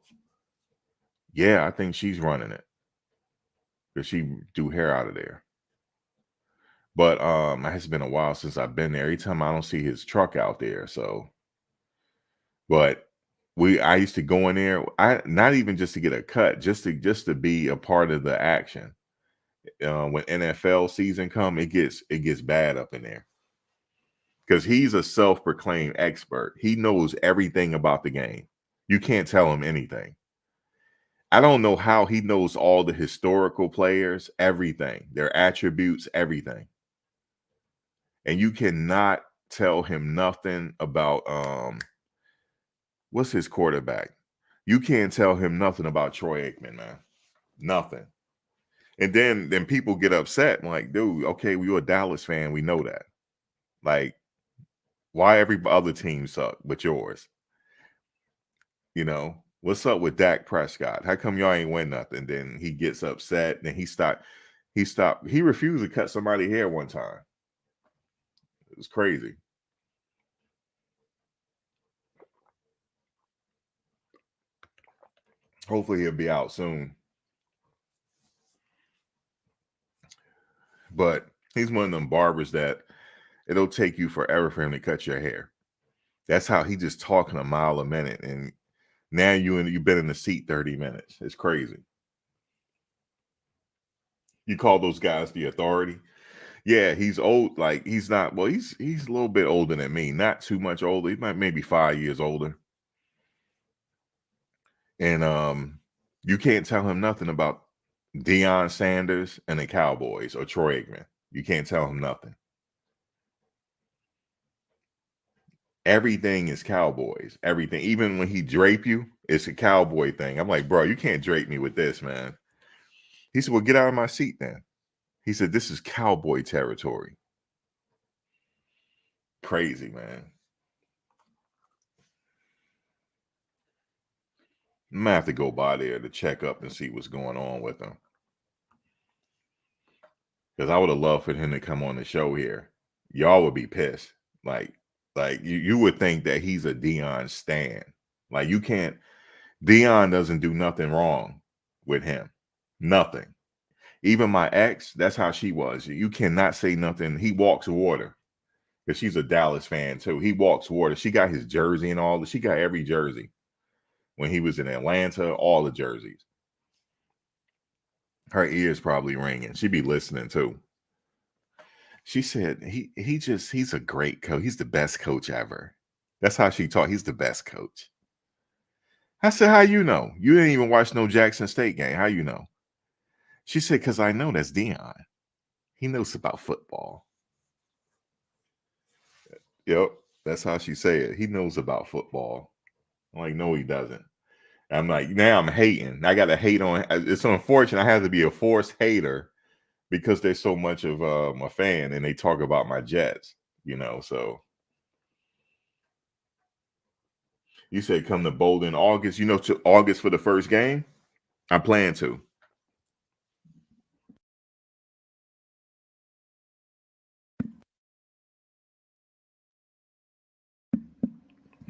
Yeah, I think she's running it because she do hair out of there. But it has been a while since I've been there. Every time I don't see his truck out there. So, but I used to go in there. I not even just to get a cut, just to be a part of the action. When NFL season come, it gets bad up in there because he's a self-proclaimed expert. He knows everything about the game. You can't tell him anything. I don't know how he knows all the historical players, everything, their attributes, everything. And you cannot tell him nothing about what's his quarterback? You can't tell him nothing about Troy Aikman, man. Nothing. And then people get upset. I'm like, dude, okay, well, you're a Dallas fan. We know that. Like, why every other team suck but yours? You know, what's up with Dak Prescott? How come y'all ain't win nothing? Then he gets upset. Then he refused to cut somebody's hair one time. It was crazy. Hopefully he'll be out soon. But he's one of them barbers that it'll take you forever for him to cut your hair. That's how he just talking a mile a minute. And now you've been in the seat 30 minutes. It's crazy. You call those guys the authority? Yeah, he's old. Like he's not. Well, he's a little bit older than me. Not too much older. He might maybe 5 years older. And you can't tell him nothing about Deion Sanders and the Cowboys or Troy Aikman. You can't tell him nothing. Everything is Cowboys. Everything. Even when he drape you, it's a cowboy thing. I'm like, bro, you can't drape me with this, man. He said, well, get out of my seat then. He said, this is cowboy territory. Crazy, man. I'm gonna have to go by there to check up and see what's going on with him. Because I would have loved for him to come on the show here. Y'all would be pissed. Like you would think that he's a Deion stan. Like you can't. Deion doesn't do nothing wrong with him. Nothing. Even my ex, that's how she was. You cannot say nothing. He walks water because she's a Dallas fan too. He walks water. She got his jersey and all. She got every jersey when he was in Atlanta. All the jerseys. Her ears probably ringing. She be listening too. She said he's a great coach. He's the best coach ever. That's how she talked. He's the best coach. I said, how you know? You didn't even watch no Jackson State game. How you know? She said, because I know that's Deion. He knows about football. Yep. That's how she said. He knows about football. I'm like, no, he doesn't. I'm like, now I'm hating. I got to hate on. It's unfortunate. I have to be a forced hater because there's so much of a fan and they talk about my Jets, so you said come to Boulder in August, to August for the first game. I plan to.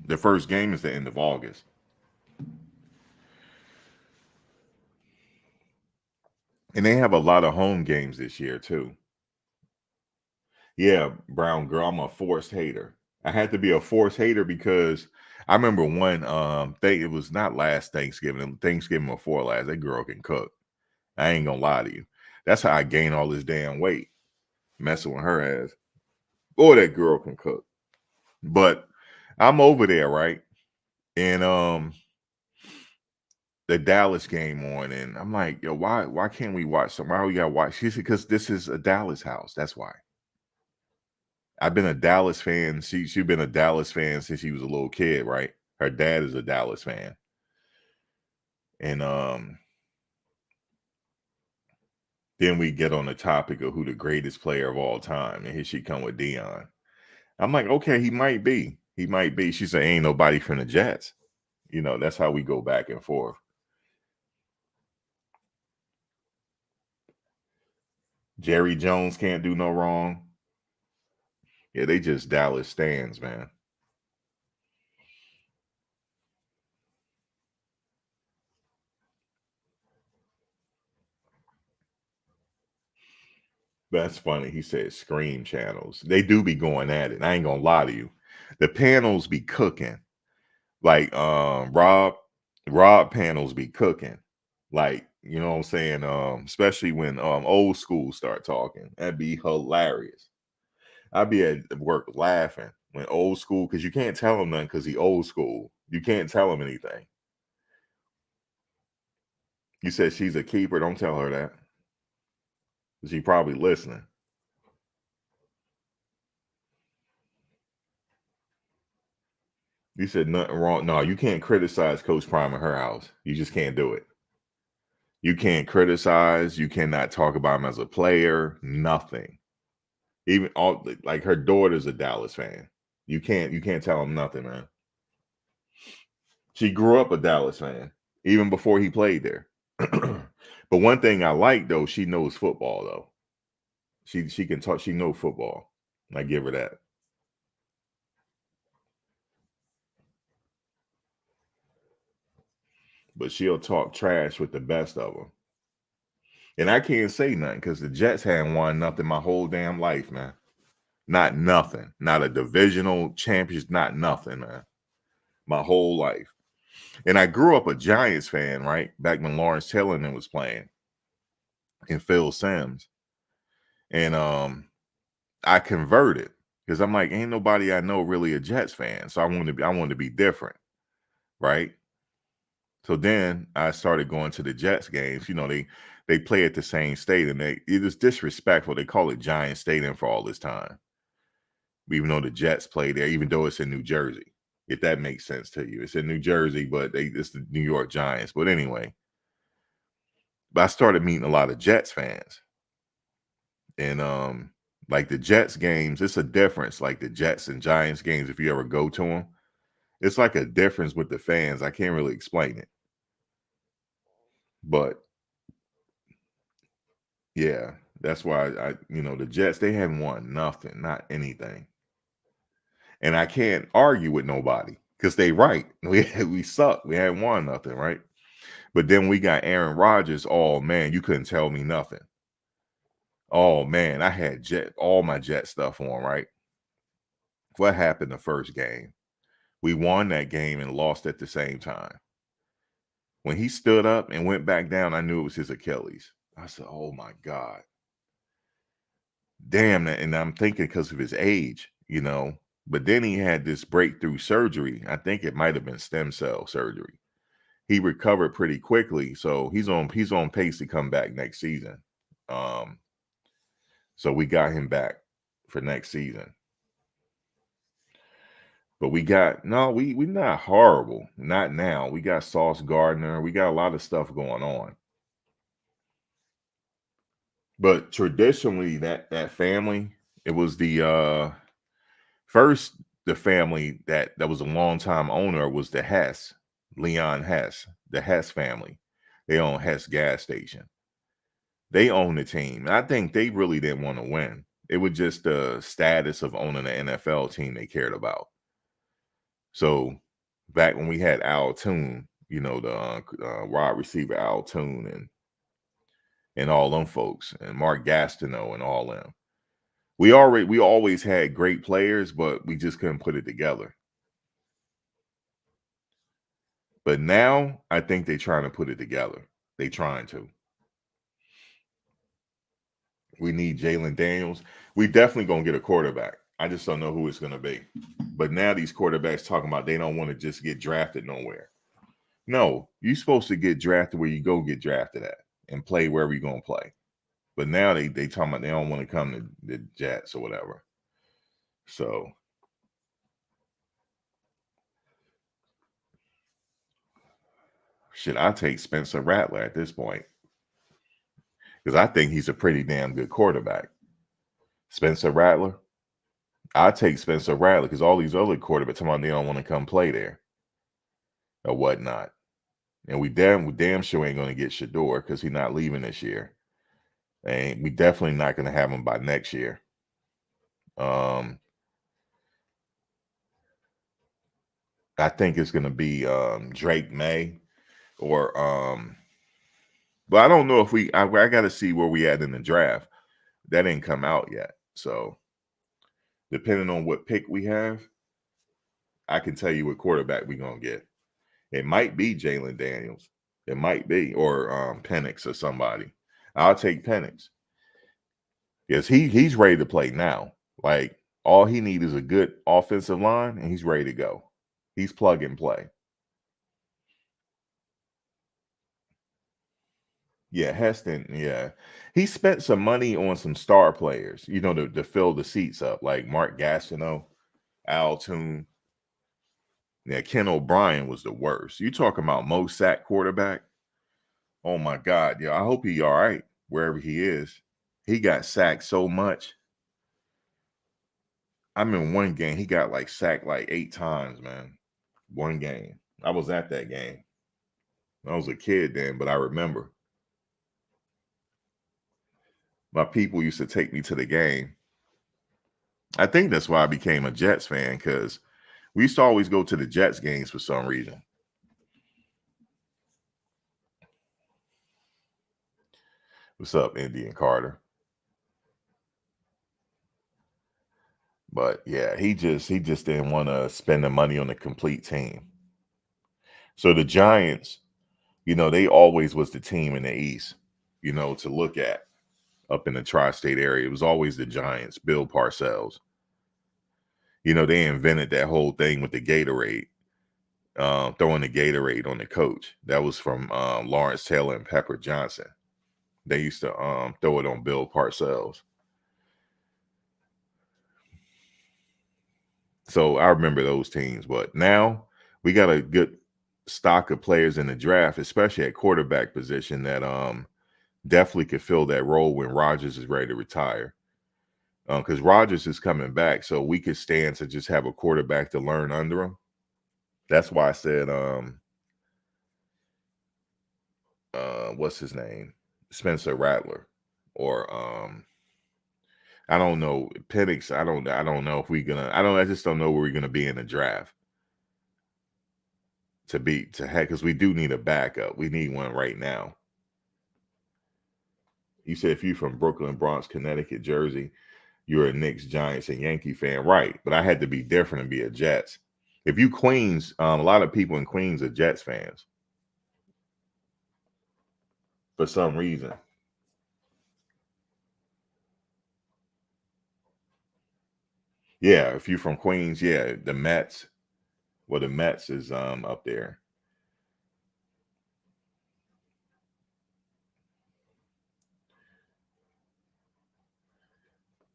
The first game is the end of August. And they have a lot of home games this year too. Yeah, brown girl, I'm a forced hater. I had to be a forced hater because I remember one thing, it was not last Thanksgiving, Thanksgiving before last. That girl can cook. I ain't gonna lie to you. That's how I gained all this damn weight. Messing with her ass. Boy, that girl can cook. But I'm over there, right? And the Dallas game on, and I'm like, yo, why can't we watch some? Why we gotta watch? She said, because this is a Dallas house. That's why. I've been a Dallas fan. She's been a Dallas fan since she was a little kid, right? Her dad is a Dallas fan. And then we get on the topic of who the greatest player of all time. And here she come with Deion. I'm like, okay, he might be. He might be. She said, ain't nobody from the Jets. That's how we go back and forth. Jerry Jones can't do no wrong. Yeah, they just Dallas stands, man. That's funny. He said scream channels. They do be going at it. I ain't gonna lie to you. The panels be cooking. Like Rob panels be cooking. Like, you know what I'm saying? Especially when old school start talking. That'd be hilarious. I'd be at work laughing when old school, because you can't tell him nothing because he old school. You can't tell him anything. You said she's a keeper. Don't tell her that. She probably listening. You said nothing wrong. No, you can't criticize Coach Prime in her house. You just can't do it. You can't criticize. You cannot talk about him as a player. Nothing. Even all like her daughter's a Dallas fan. You can't tell him nothing, man. She grew up a Dallas fan even before he played there. But one thing I like though, she knows football though. She can talk. She knows football. I give her that. But she'll talk trash with the best of them. And I can't say nothing because the Jets hadn't won nothing my whole damn life, man. Not nothing. Not a divisional championship. Not nothing, man. My whole life. And I grew up a Giants fan, right? Back when Lawrence Taylor was playing and Phil Simms. And I converted because I'm like, ain't nobody I know really a Jets fan. So I wanted to be different, right? So then I started going to the Jets games. You know, they play at the same state, and it is disrespectful. They call it Giant Stadium for all this time, even though the Jets play there, even though it's in New Jersey. If that makes sense to you, it's in New Jersey, but it's the New York Giants. But anyway, but I started meeting a lot of Jets fans, and like the Jets games, it's a difference. Like the Jets and Giants games, if you ever go to them, it's like a difference with the fans. I can't really explain it, but yeah, that's why the Jets, they haven't won nothing, not anything. And I can't argue with nobody because they right. We suck. We haven't won nothing, right? But then we got Aaron Rodgers. Oh man, you couldn't tell me nothing. Oh man, I had all my Jet stuff on, right? What happened the first game? We won that game and lost at the same time. When he stood up and went back down, I knew it was his Achilles. I said, "Oh my God." Damn, and I'm thinking because of his age, but then he had this breakthrough surgery. I think it might have been stem cell surgery. He recovered pretty quickly, so he's on pace to come back next season. Um, so we got him back for next season. But we not horrible. Not now. We got Sauce Gardner. We got a lot of stuff going on. But traditionally, that family, it was first the family that was a longtime owner was the Hess, Leon Hess, the Hess family. They own Hess gas station. They own the team. And I think they really didn't want to win. It was just the status of owning an NFL team they cared about. So back when we had Al Toon, the wide receiver Al Toon and all them folks and Mark Gastineau and all them. We always had great players, but we just couldn't put it together. But now I think they're trying to put it together. They trying to. We need Jalen Daniels. We definitely gonna get a quarterback. I just don't know who it's gonna be. But now these quarterbacks talking about they don't want to just get drafted nowhere. No, you're supposed to get drafted where you go get drafted at and play wherever you're gonna play. But now they talking about they don't want to come to the Jets or whatever. So should I take Spencer Rattler at this point? Because I think he's a pretty damn good quarterback. Spencer Rattler. I take Spencer Rattler because all these other quarterbacks talking about they don't want to come play there or whatnot. And we damn sure ain't going to get Shador because he's not leaving this year. And we definitely not going to have him by next year. I think it's gonna be Drake May or but I don't know if I gotta see where we at in the draft. That ain't come out yet. So depending on what pick we have, I can tell you what quarterback we gonna get. It might be Jalen Daniels. It might be, or Penix or somebody. I'll take Penix. Yes, he's ready to play now. Like all he needs is a good offensive line, and he's ready to go. He's plug and play. Yeah, Heston. Yeah, he spent some money on some star players, to fill the seats up, like Mark Gastineau, Al Toon. Yeah, Ken O'Brien was the worst. You talking about most sack quarterback? Oh my God, yeah. I hope he all right wherever he is. He got sacked so much. I'm in one game. He got like sacked like 8 times, man. One game. I was at that game. I was a kid then, but I remember my people used to take me to the game. I think that's why I became a Jets fan because we used to always go to the Jets games for some reason. What's up, Indian Carter? But yeah, he just didn't want to spend the money on a complete team. So the Giants, they always was the team in the East, to look at up in the tri-state area. It was always the Giants, Bill Parcells. They invented that whole thing with the Gatorade, throwing the Gatorade on the coach. That was from Lawrence Taylor and Pepper Johnson. They used to throw it on Bill Parcells. So I remember those teams. But now we got a good stock of players in the draft, especially at quarterback position, that definitely could fill that role when Rodgers is ready to retire. Because Rodgers is coming back, so we could stand to just have a quarterback to learn under him. That's why I said, what's his name, Spencer Rattler, or I don't know, Penix. I don't know if we're gonna. I just don't know where we're gonna be in the draft to heck, because we do need a backup. We need one right now. You said if you from Brooklyn, Bronx, Connecticut, Jersey, you're a Knicks, Giants, and Yankee fan, right? But I had to be different and be a Jets. If you Queens, a lot of people in Queens are Jets fans for some reason. Yeah, if you're from Queens, yeah, the Mets. Well, the Mets is up there.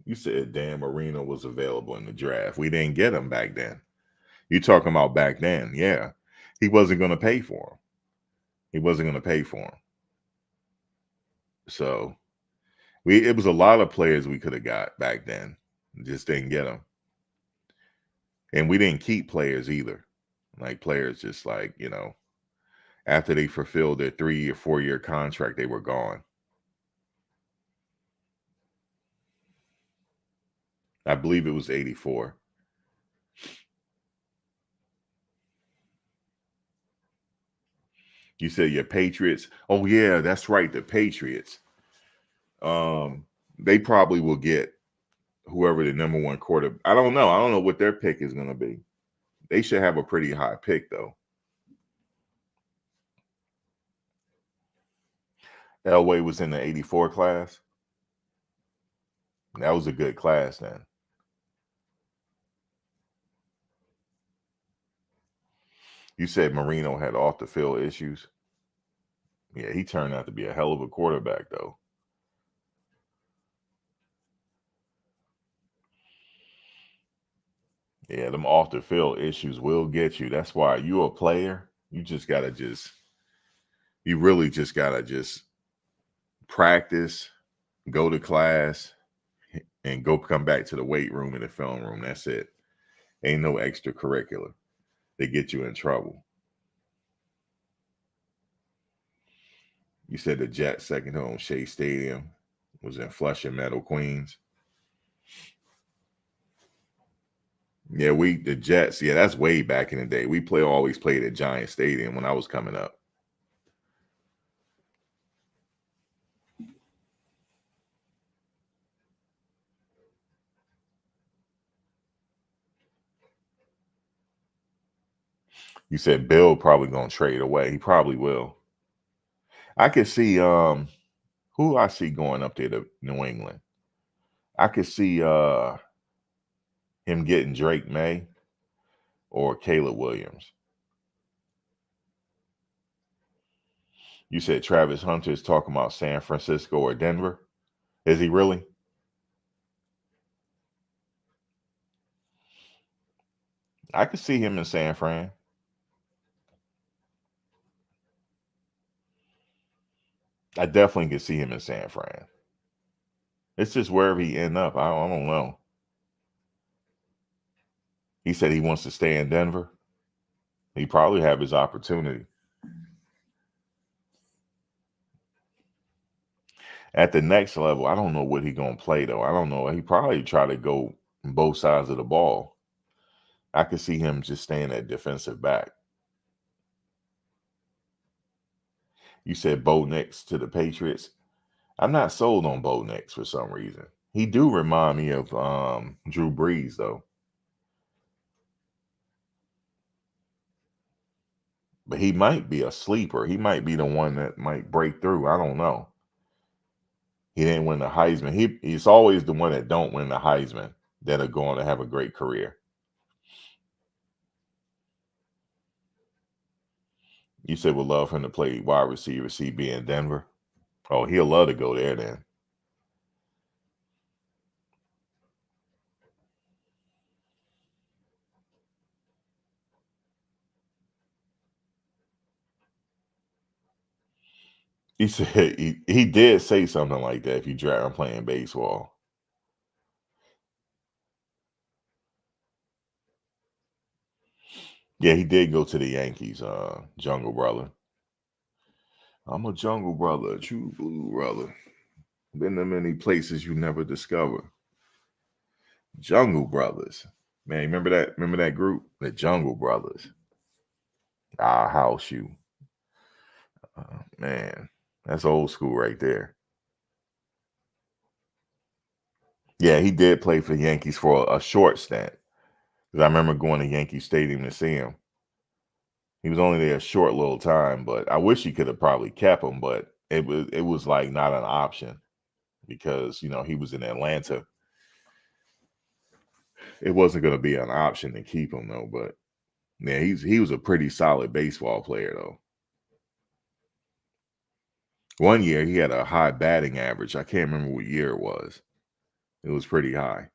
You said Dan Marino was available in the draft. We didn't get him back then. You talking about back then? Yeah, he wasn't going to pay for him. He wasn't going to pay for him. So it was a lot of players we could have got back then. Just didn't get them, and we didn't keep players either. Like players, just like after they fulfilled their 3 or 4 year contract, they were gone. I believe it was 84. You said your Patriots. Oh yeah, that's right, the Patriots. Um, they probably will get whoever the number one quarter. I don't know. I don't know what their pick is going to be. They should have a pretty high pick though. Elway was in the 84 class. That was a good class then. You said Marino had off the field issues. Yeah, he turned out to be a hell of a quarterback though. Yeah, them off the field issues will get you. That's why you a player. You really just gotta just practice, go to class, and go come back to the weight room and the film room. That's it. Ain't no extracurricular. They get you in trouble. You said the Jets' second home, Shea Stadium, was in Flushing Meadow, Queens. Yeah, the Jets. Yeah, that's way back in the day. We always played at Giant Stadium when I was coming up. You said Bill probably gonna trade away. He probably will. I could see who I see going up there to New England. I could see him getting Drake May or Caleb Williams. You said Travis Hunter is talking about San Francisco or Denver. Is he really? I could see him in San Fran. I definitely could see him in San Fran. It's just wherever he end up. I don't know. He said he wants to stay in Denver. He probably have his opportunity. At the next level, I don't know what he gonna play though. I don't know. He probably try to go both sides of the ball. I could see him just staying at defensive back. You said Bo Nix to the Patriots. I'm not sold on Bo Nix for some reason. He do remind me of Drew Brees though. But he might be a sleeper. He might be the one that might break through. I don't know. He didn't win the Heisman. He's always the one that don't win the Heisman that are going to have a great career. You said would love him to play wide receiver, CB in Denver. Oh, he'll love to go there then. He said he did say something like that if you draft him playing baseball. Yeah, he did go to the Yankees, Jungle Brother. I'm a Jungle Brother, a true blue brother. Been to many places you never discover. Jungle Brothers. Man, remember that? Remember that group? The Jungle Brothers. I'll house you. Man, that's old school right there. Yeah, he did play for the Yankees for a short stint. Because I remember going to Yankee Stadium to see him. He was only there a short little time, but I wish he could have probably kept him, but it was like not an option because he was in Atlanta. It wasn't going to be an option to keep him though, but yeah, he was a pretty solid baseball player though. One year he had a high batting average. I can't remember what year it was. It was pretty high.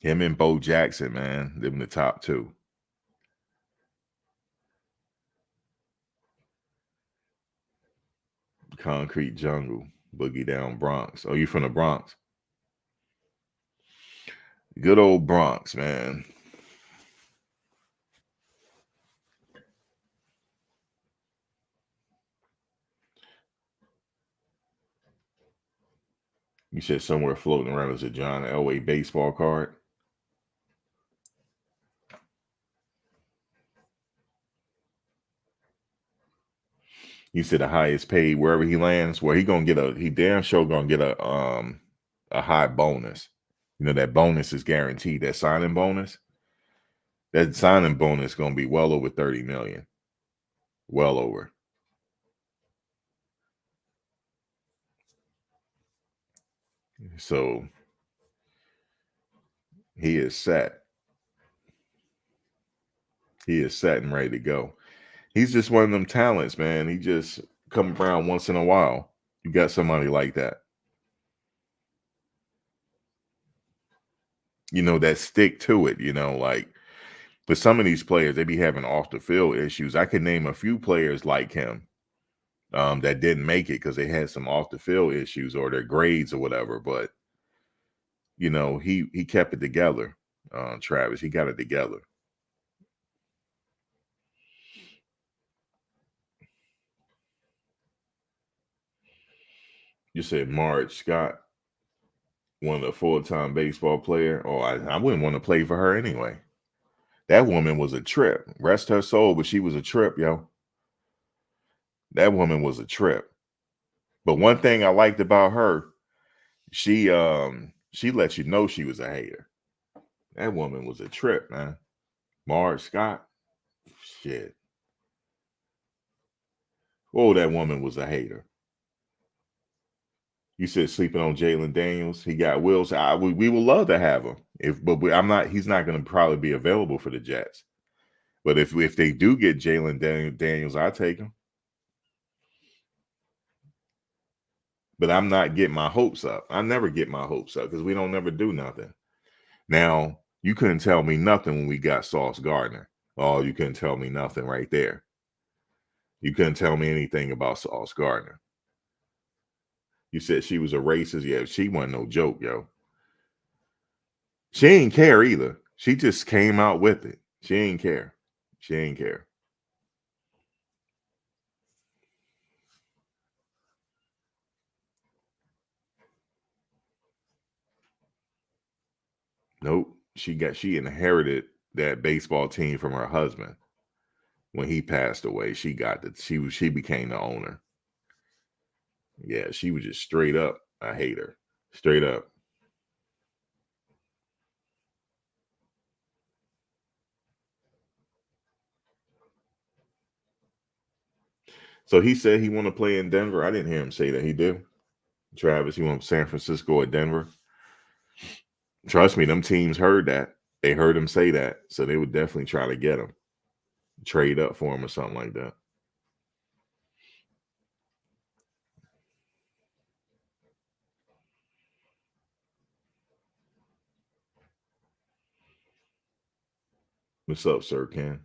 Him and Bo Jackson, man, them the top two. Concrete Jungle, Boogie Down Bronx. Oh, you from the Bronx? Good old Bronx, man. You said somewhere floating around is a John Elway baseball card. You said the highest paid wherever he lands. Well, he damn sure gonna get a high bonus. That bonus is guaranteed. That signing bonus. That signing bonus gonna be well over 30 million. Well over. So he is set. He is set and ready to go. He's just one of them talents, man. He just come around once in a while. You got somebody like that. That stick to it, like but some of these players, they be having off the field issues. I can name a few players like him that didn't make it because they had some off the field issues or their grades or whatever. But he kept it together. Travis, he got it together. You said Marge Scott. One of the full-time baseball player. Oh, I wouldn't want to play for her anyway. That woman was a trip. Rest her soul, but she was a trip, yo. That woman was a trip. But one thing I liked about her, she let you know she was a hater. That woman was a trip, man. Marge Scott, shit. Oh, that woman was a hater. You said sleeping on Jalen Daniels. He got Wills. We would love to have him. I'm not. He's not going to probably be available for the Jets. But if they do get Daniels, I take him. But I'm not getting my hopes up. I never get my hopes up because we don't never do nothing. Now you couldn't tell me nothing when we got Sauce Gardner. Oh, you couldn't tell me nothing right there. You couldn't tell me anything about Sauce Gardner. You said she was a racist. Yeah, she wasn't no joke, yo. She ain't care either. She just came out with it. She ain't care. She ain't care. Nope. She inherited that baseball team from her husband. When he passed away, she became the owner. Yeah, she was just straight up a hater. Straight up. So he said he want to play in Denver. I didn't hear him say that. He did. Travis, he went San Francisco or Denver. Trust me, them teams heard that. They heard him say that. So they would definitely try to get him. Trade up for him or something like that. What's up, Sir Ken?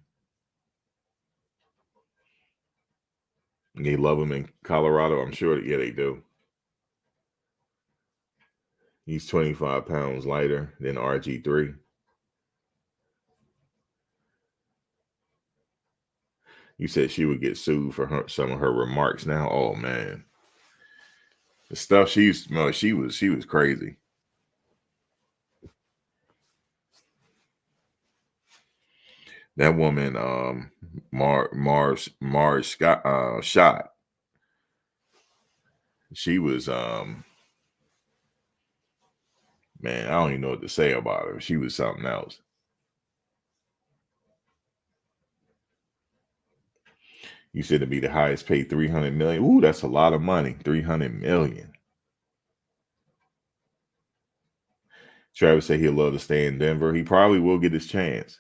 They love him in Colorado. I'm sure. Yeah, they do. He's 25 pounds lighter than RG3. You said she would get sued for some of her remarks now. Oh man, the stuff she was crazy. That woman, Mars Scott, shot. She was man, I don't even know what to say about her. She was something else. You said to be the highest paid 300 million. Ooh, that's a lot of money. 300 million. Travis said he'd love to stay in Denver. He probably will get his chance.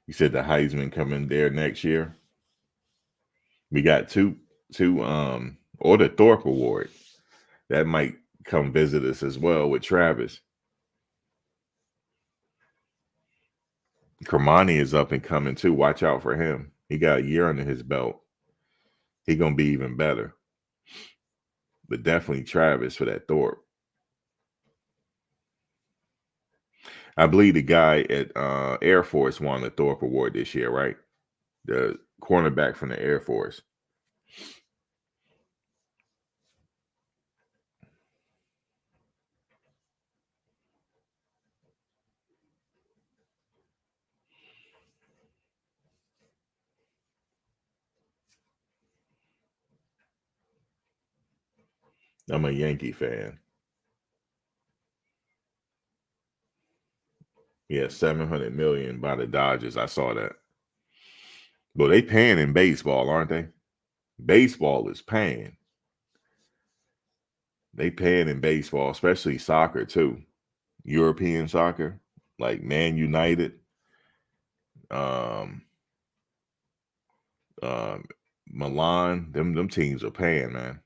You said the Heisman coming there next year. We got two or the Thorpe Award. That might come visit us as well with Travis. Kermani is up and coming too. Watch out for him. He got a year under his belt. He gonna be even better. But definitely Travis for that Thorpe. I believe the guy at Air Force won the Thorpe Award this year, right? The cornerback from the Air Force. I'm a Yankee fan. Yeah, 700 million by the Dodgers. I saw that. But they paying in baseball, aren't they? Baseball is paying. They paying in baseball, especially soccer too. European soccer, like Man United, um, um, Milan. Them teams are paying, man.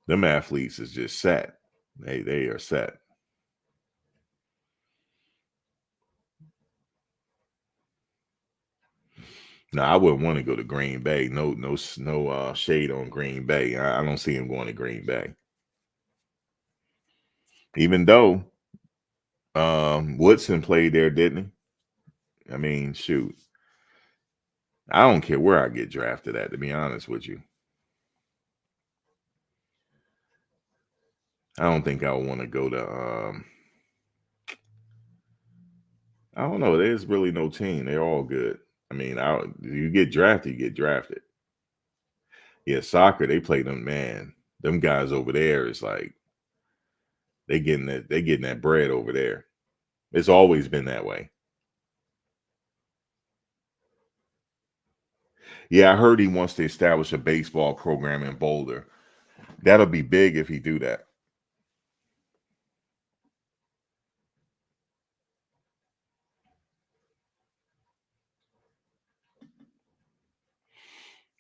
Them athletes is just set. They are set. No, I wouldn't want to go to Green Bay. No shade on Green Bay. I don't see him going to Green Bay. Even though Woodson played there, didn't he? I mean, shoot. I don't care where I get drafted at, to be honest with you. I don't think I would want to go to I don't know. There's really no team. They're all good. I mean, you get drafted, you get drafted. Yeah, soccer, they play them, man. Them guys over there is like they getting that bread over there. It's always been that way. Yeah, I heard he wants to establish a baseball program in Boulder. That'll be big if he do that.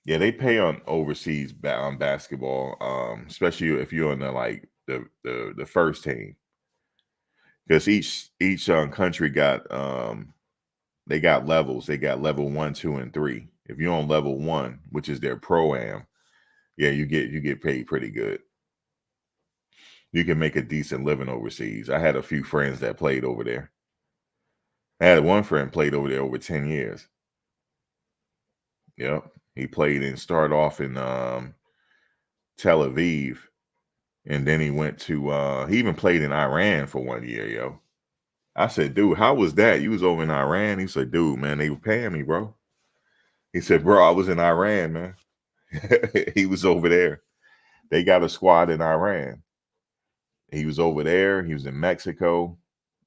Yeah, they pay on overseas on basketball, especially if you're in the like the first team, because each country got they got levels. They got level 1, 2, and 3. If you're on level 1, which is their pro am, yeah, you get paid pretty good. You can make a decent living overseas. I had a few friends that played over there. I had one friend played over there over 10 years. Yep. He played and started off in Tel Aviv, and then he went to he even played in Iran for 1 year, yo. I said, dude, how was that? You was over in Iran? He said, dude, man, they were paying me, bro. He said, bro, I was in Iran, man. He was over there. They got a squad in Iran. He was over there. He was in Mexico.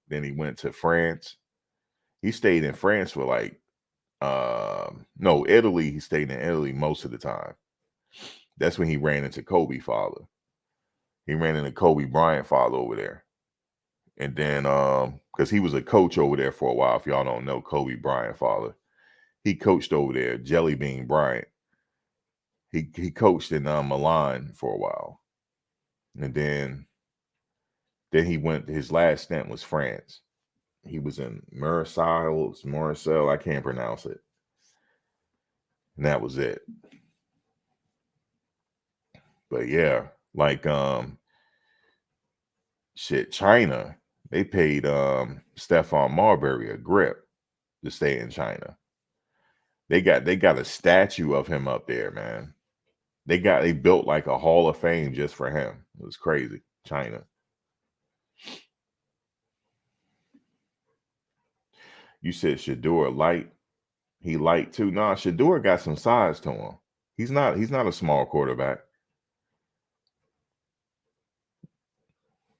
Then he went to France. He stayed in France for like no, Italy. He stayed in Italy most of the time. That's when he ran into Kobe father. He ran into Kobe Bryant father over there. And then because he was a coach over there for a while. If y'all don't know Kobe Bryant father, he coached over there, Jelly Bean Bryant. He coached in Milan for a while. And then he went, his last stint was France. He was in Marseille, I can't pronounce it. And that was it. But yeah, like shit, China, they paid Stephon Marbury a grip to stay in China. They got a statue of him up there, man. They built like a hall of fame just for him. It was crazy. China. You said Shador light. He light too. Nah, Shador got some size to him. He's not a small quarterback.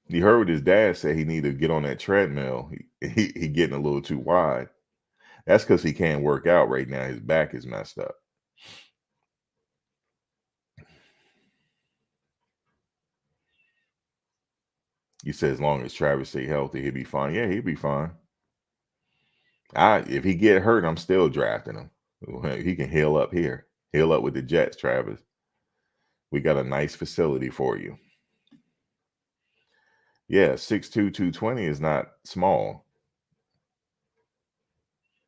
You heard what his dad said he needed to get on that treadmill. He getting a little too wide. That's because he can't work out right now. His back is messed up. You said as long as Travis stay healthy, he'll be fine. Yeah, he'll be fine. If he get hurt, I'm still drafting him. He can heal up here. Heal up with the Jets, Travis. We got a nice facility for you. Yeah, 6'2", 220 is not small.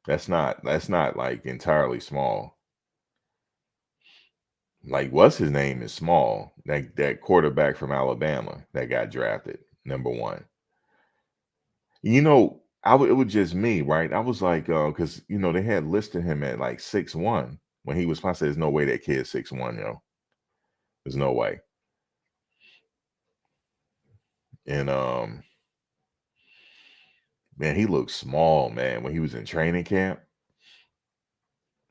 That's not like entirely small. Like what's his name is small. That quarterback from Alabama that got drafted, number 1. It was just me, right? I was like, because they had listed him at like 6'1" when he was. I said, "There's no way that kid's 6'1", There's no way." And man, he looked small, man. When he was in training camp,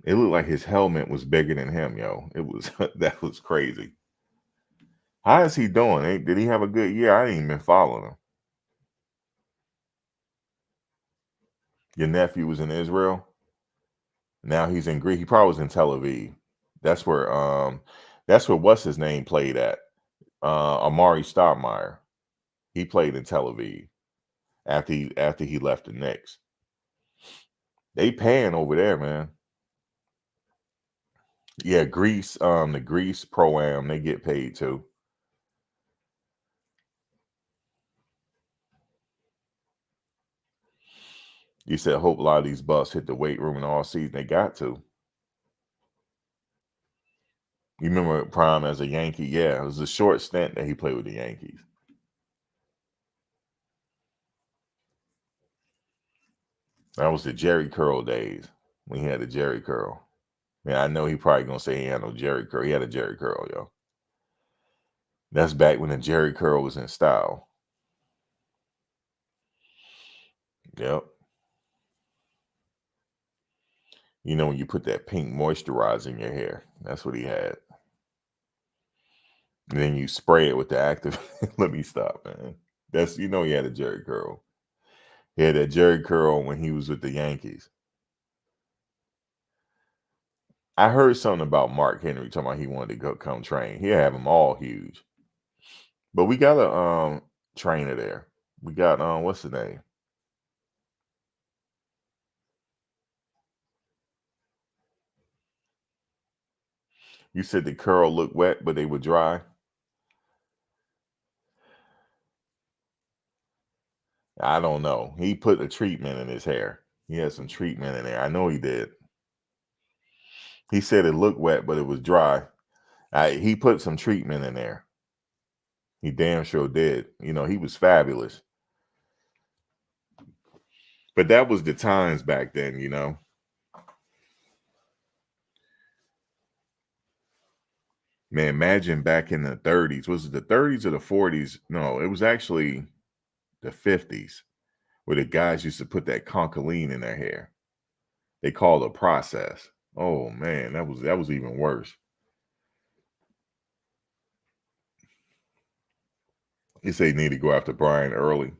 it looked like his helmet was bigger than him, yo. It was that was crazy. How is he doing? Did he have a good year? I ain't even been following him. Your nephew was in Israel. Now he's in Greece. He probably was in Tel Aviv. That's where what's his name played at. Amari Stoudemire. He played in Tel Aviv after he left the Knicks. They paying over there, man. Yeah, Greece, the Greece Pro Am, they get paid too. You said hope a lot of these bucks hit the weight room in all season. They got to. You remember Prime as a Yankee? Yeah, it was a short stint that he played with the Yankees. That was the Jerry Curl days when he had a Jerry Curl. Yeah, I know he probably gonna say he had no Jerry Curl. He had a Jerry Curl, yo. That's back when the Jerry Curl was in style. Yep. You know when you put that pink moisturizer in your hair. That's what he had. And then you spray it with the active. Let me stop, man. That's he had a Jerry Curl. He had that Jerry Curl when he was with the Yankees. I heard something about Mark Henry talking about he wanted to go come train. He have them all huge. But we got a trainer there. We got what's the name? You said the curl looked wet, but they were dry. I don't know. He put a treatment in his hair. He had some treatment in there. I know he did. He said it looked wet, but it was dry. He put some treatment in there. He damn sure did. He was fabulous. But that was the times back then. Man, imagine back in the 30s. Was it the 30s or the 40s? No, it was actually the 50s where the guys used to put that concholine in their hair. They called it a process. Oh man, that was even worse. He said he need to go after Brian early.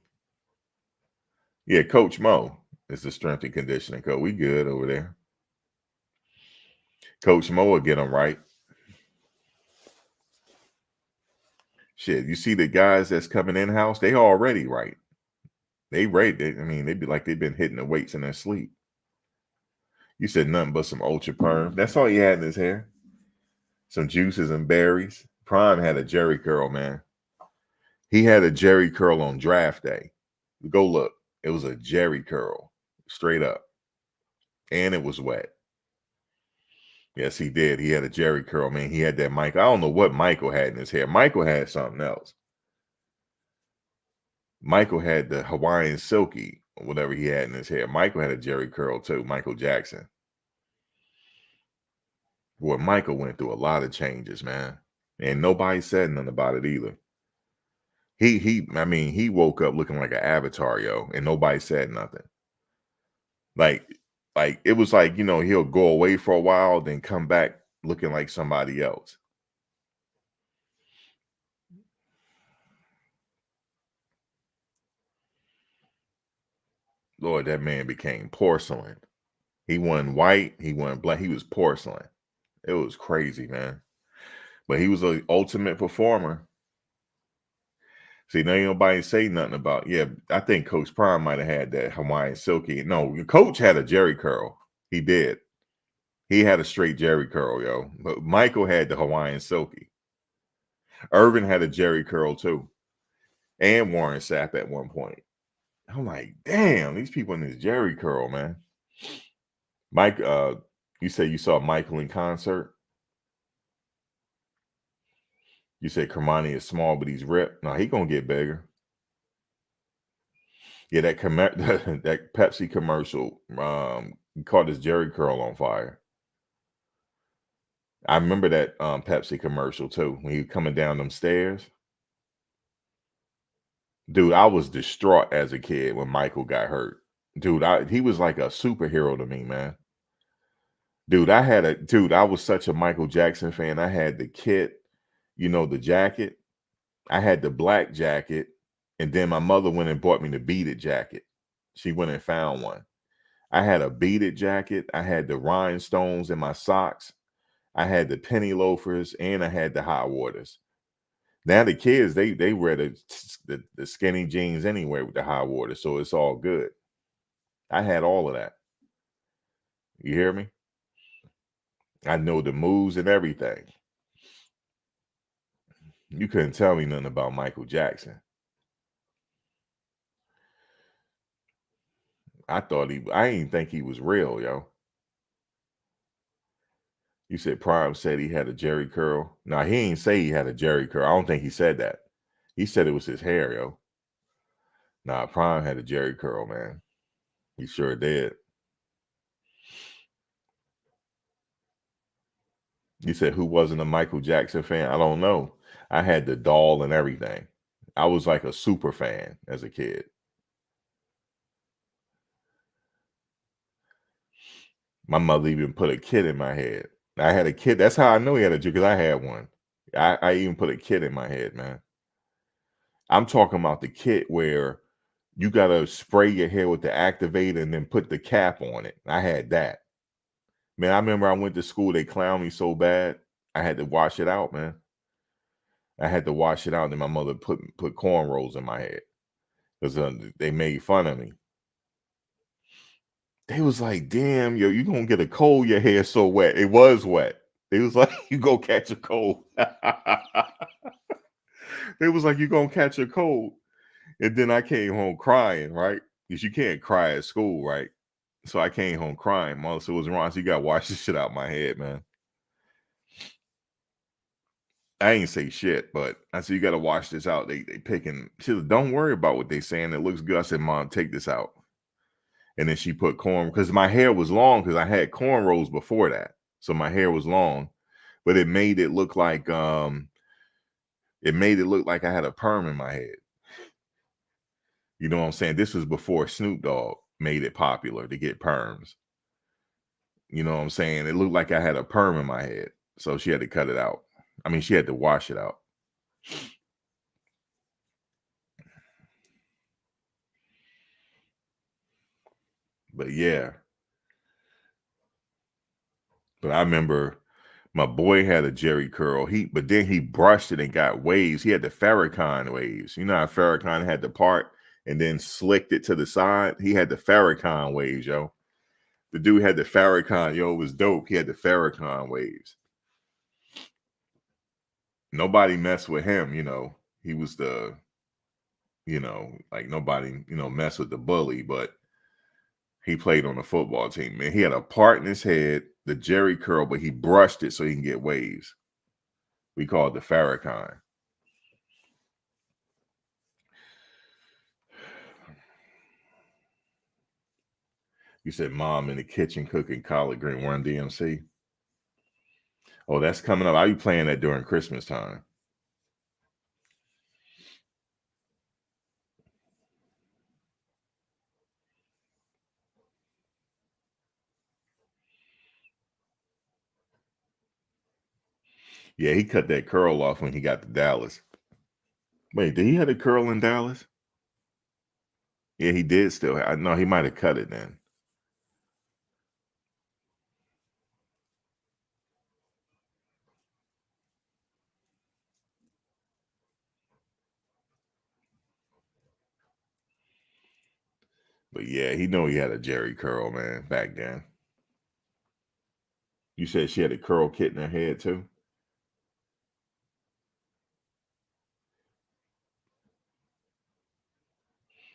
Yeah, Coach Mo is the strength and conditioning coach. We good over there. Coach Mo will get them right. Shit, you see the guys that's coming in house, they already right. They right. I mean, they be like they've been hitting the weights in their sleep. You said nothing but some ultra perm. That's all he had in his hair. Some juices and berries. Prime had a Jerry curl, man. He had a Jerry curl on draft day. Go look. It was a Jerry curl, straight up, and it was wet. Yes, he did. He had a Jerry curl, man. He had that Michael. I don't know what Michael had in his hair. Michael had something else. Michael had the Hawaiian silky, whatever he had in his hair. Michael had a Jerry curl too. Michael Jackson. Boy, Michael went through a lot of changes, man, and nobody said nothing about it either. I mean, he woke up looking like an avatar, yo, and nobody said nothing. Like, like it was like he'll go away for a while, then come back looking like somebody else. Lord, that man became porcelain. He wasn't white, he wasn't black, he was porcelain. It was crazy, man. But he was an ultimate performer. See, now ain't nobody say nothing about. Yeah, I think Coach Prime might have had that Hawaiian silky. No, your coach had a Jerry curl. He did. He had a straight Jerry curl, yo. But Michael had the Hawaiian silky. Irvin had a Jerry curl too, and Warren Sapp at one point. I'm like, damn, these people in this Jerry curl, man. Mike, you say you saw Michael in concert. You say Kermani is small, but he's ripped. No, he gonna get bigger. Yeah, that Pepsi commercial caught his Jerry curl on fire. I remember that Pepsi commercial too when he was coming down them stairs. Dude, I was distraught as a kid when Michael got hurt. Dude, he was like a superhero to me, man. Dude, I was such a Michael Jackson fan. I had the kit, the jacket. I had the black jacket, and then my mother went and bought me the beaded jacket. She went and found one. I had a beaded jacket. I had the rhinestones in my socks. I had the penny loafers, and I had the high waters. Now the kids, they wear the skinny jeans anyway with the high water, so it's all good. I had all of that. You hear me? I know the moves and everything. You couldn't tell me nothing about Michael Jackson. I didn't think he was real, yo. You said Prime said he had a Jerry curl. Nah, he ain't say he had a Jerry curl. I don't think he said that. He said it was his hair, yo. Nah, Prime had a Jerry curl, man. He sure did. You said who wasn't a Michael Jackson fan? I don't know. I had the doll and everything. I was like a super fan as a kid. My mother even put a kid in my head. I had a kid. That's how I know he had a Jew because I had one. I even put a kid in my head, man. I'm talking about the kit where you gotta spray your hair with the activator and then put the cap on it. I had that. Man, I remember I went to school, they clowned me so bad, I had to wash it out, man. I had to wash it out, and my mother put cornrows in my head because they made fun of me. They was like, "Damn, yo, you gonna get a cold. Your hair so wet." It was wet. It was like you go catch a cold. They was like you gonna catch a cold, and then I came home crying, right? Because you can't cry at school, right? So I came home crying. Mother said, "What's wrong?" So you gotta wash this shit out my head, man. I ain't say shit, but I said, "You gotta wash this out." They picking. She said, "Don't worry about what they saying. It looks good." I said, "Mom, take this out." And then she put corn because my hair was long because I had cornrows before that. So my hair was long, but it made it look like I had a perm in my head. You know what I'm saying? This was before Snoop Dogg made it popular to get perms. You know what I'm saying? It looked like I had a perm in my head. So she had to cut it out. I mean, she had to wash it out. But yeah. But I remember my boy had a Jerry curl. But then he brushed it and got waves. He had the Farrakhan waves. You know how Farrakhan had the part and then slicked it to the side? He had the Farrakhan waves, yo. The dude had the Farrakhan, yo, it was dope. He had the Farrakhan waves. Nobody messed with him, you know. He was like nobody, messed with the bully, but he played on the football team. Man, he had a part in his head, the Jerry curl, but he brushed it so he can get waves. We call it the Farrakhan. You said mom in the kitchen cooking collard green. Run DMC. Oh, that's coming up. I'll be playing that during Christmas time. Yeah, he cut that curl off when he got to Dallas. Wait, did he have a curl in Dallas? Yeah, he did still. I know he might have cut it then. But yeah, he know he had a Jerry curl, man, back then. You said she had a curl kit in her head too?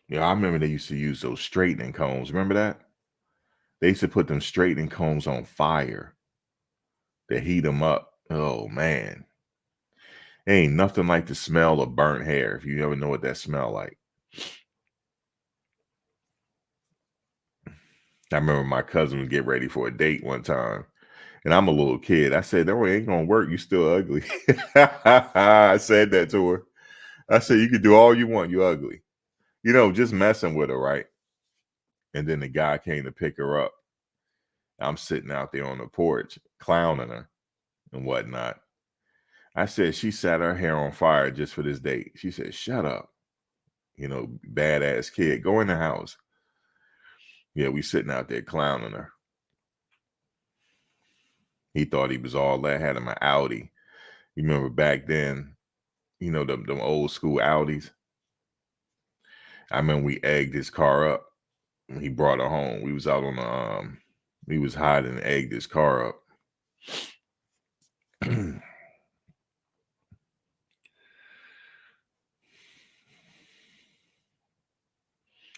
Yeah, I remember they used to use those straightening combs. Remember that? They used to put them straightening combs on fire to heat them up. Oh man. Ain't nothing like the smell of burnt hair if you ever know what that smell like. I remember my cousin would get ready for a date one time, and I'm a little kid. I said, "That way ain't gonna work. You still ugly." I said that to her. I said, "You can do all you want. You ugly." Just messing with her, right? And then the guy came to pick her up. I'm sitting out there on the porch, clowning her and whatnot. I said she set her hair on fire just for this date. She said, "Shut up." Badass kid. Go in the house. Yeah, we sitting out there clowning her. He thought he was all that. Had him an Audi. You remember back then, them old school Audis. I remember we egged his car up when he brought her home. We was out on the we was hiding and egged his car up.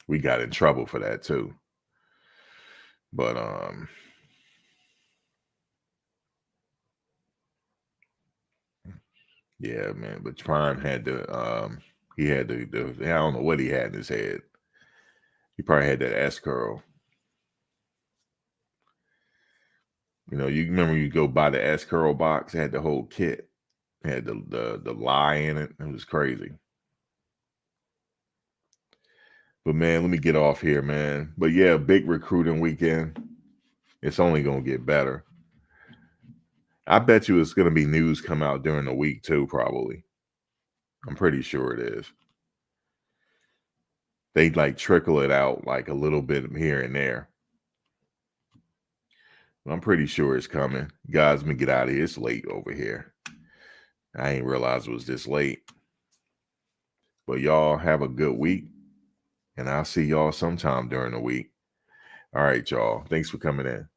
We got in trouble for that too. But Yeah, man. But Prime had he had I don't know what he had in his head. He probably had that S curl. You know, you remember you go buy the S curl box, it had the whole kit. It had the lie in it. It was crazy. But man, let me get off here, man. But yeah, big recruiting weekend. It's only gonna get better. I bet you it's gonna be news come out during the week too, probably. I'm pretty sure it is. They like trickle it out like a little bit here and there. I'm pretty sure it's coming. Guys, let me get out of here. It's late over here. I ain't realize it was this late. But y'all have a good week. And I'll see y'all sometime during the week. All right, y'all. Thanks for coming in.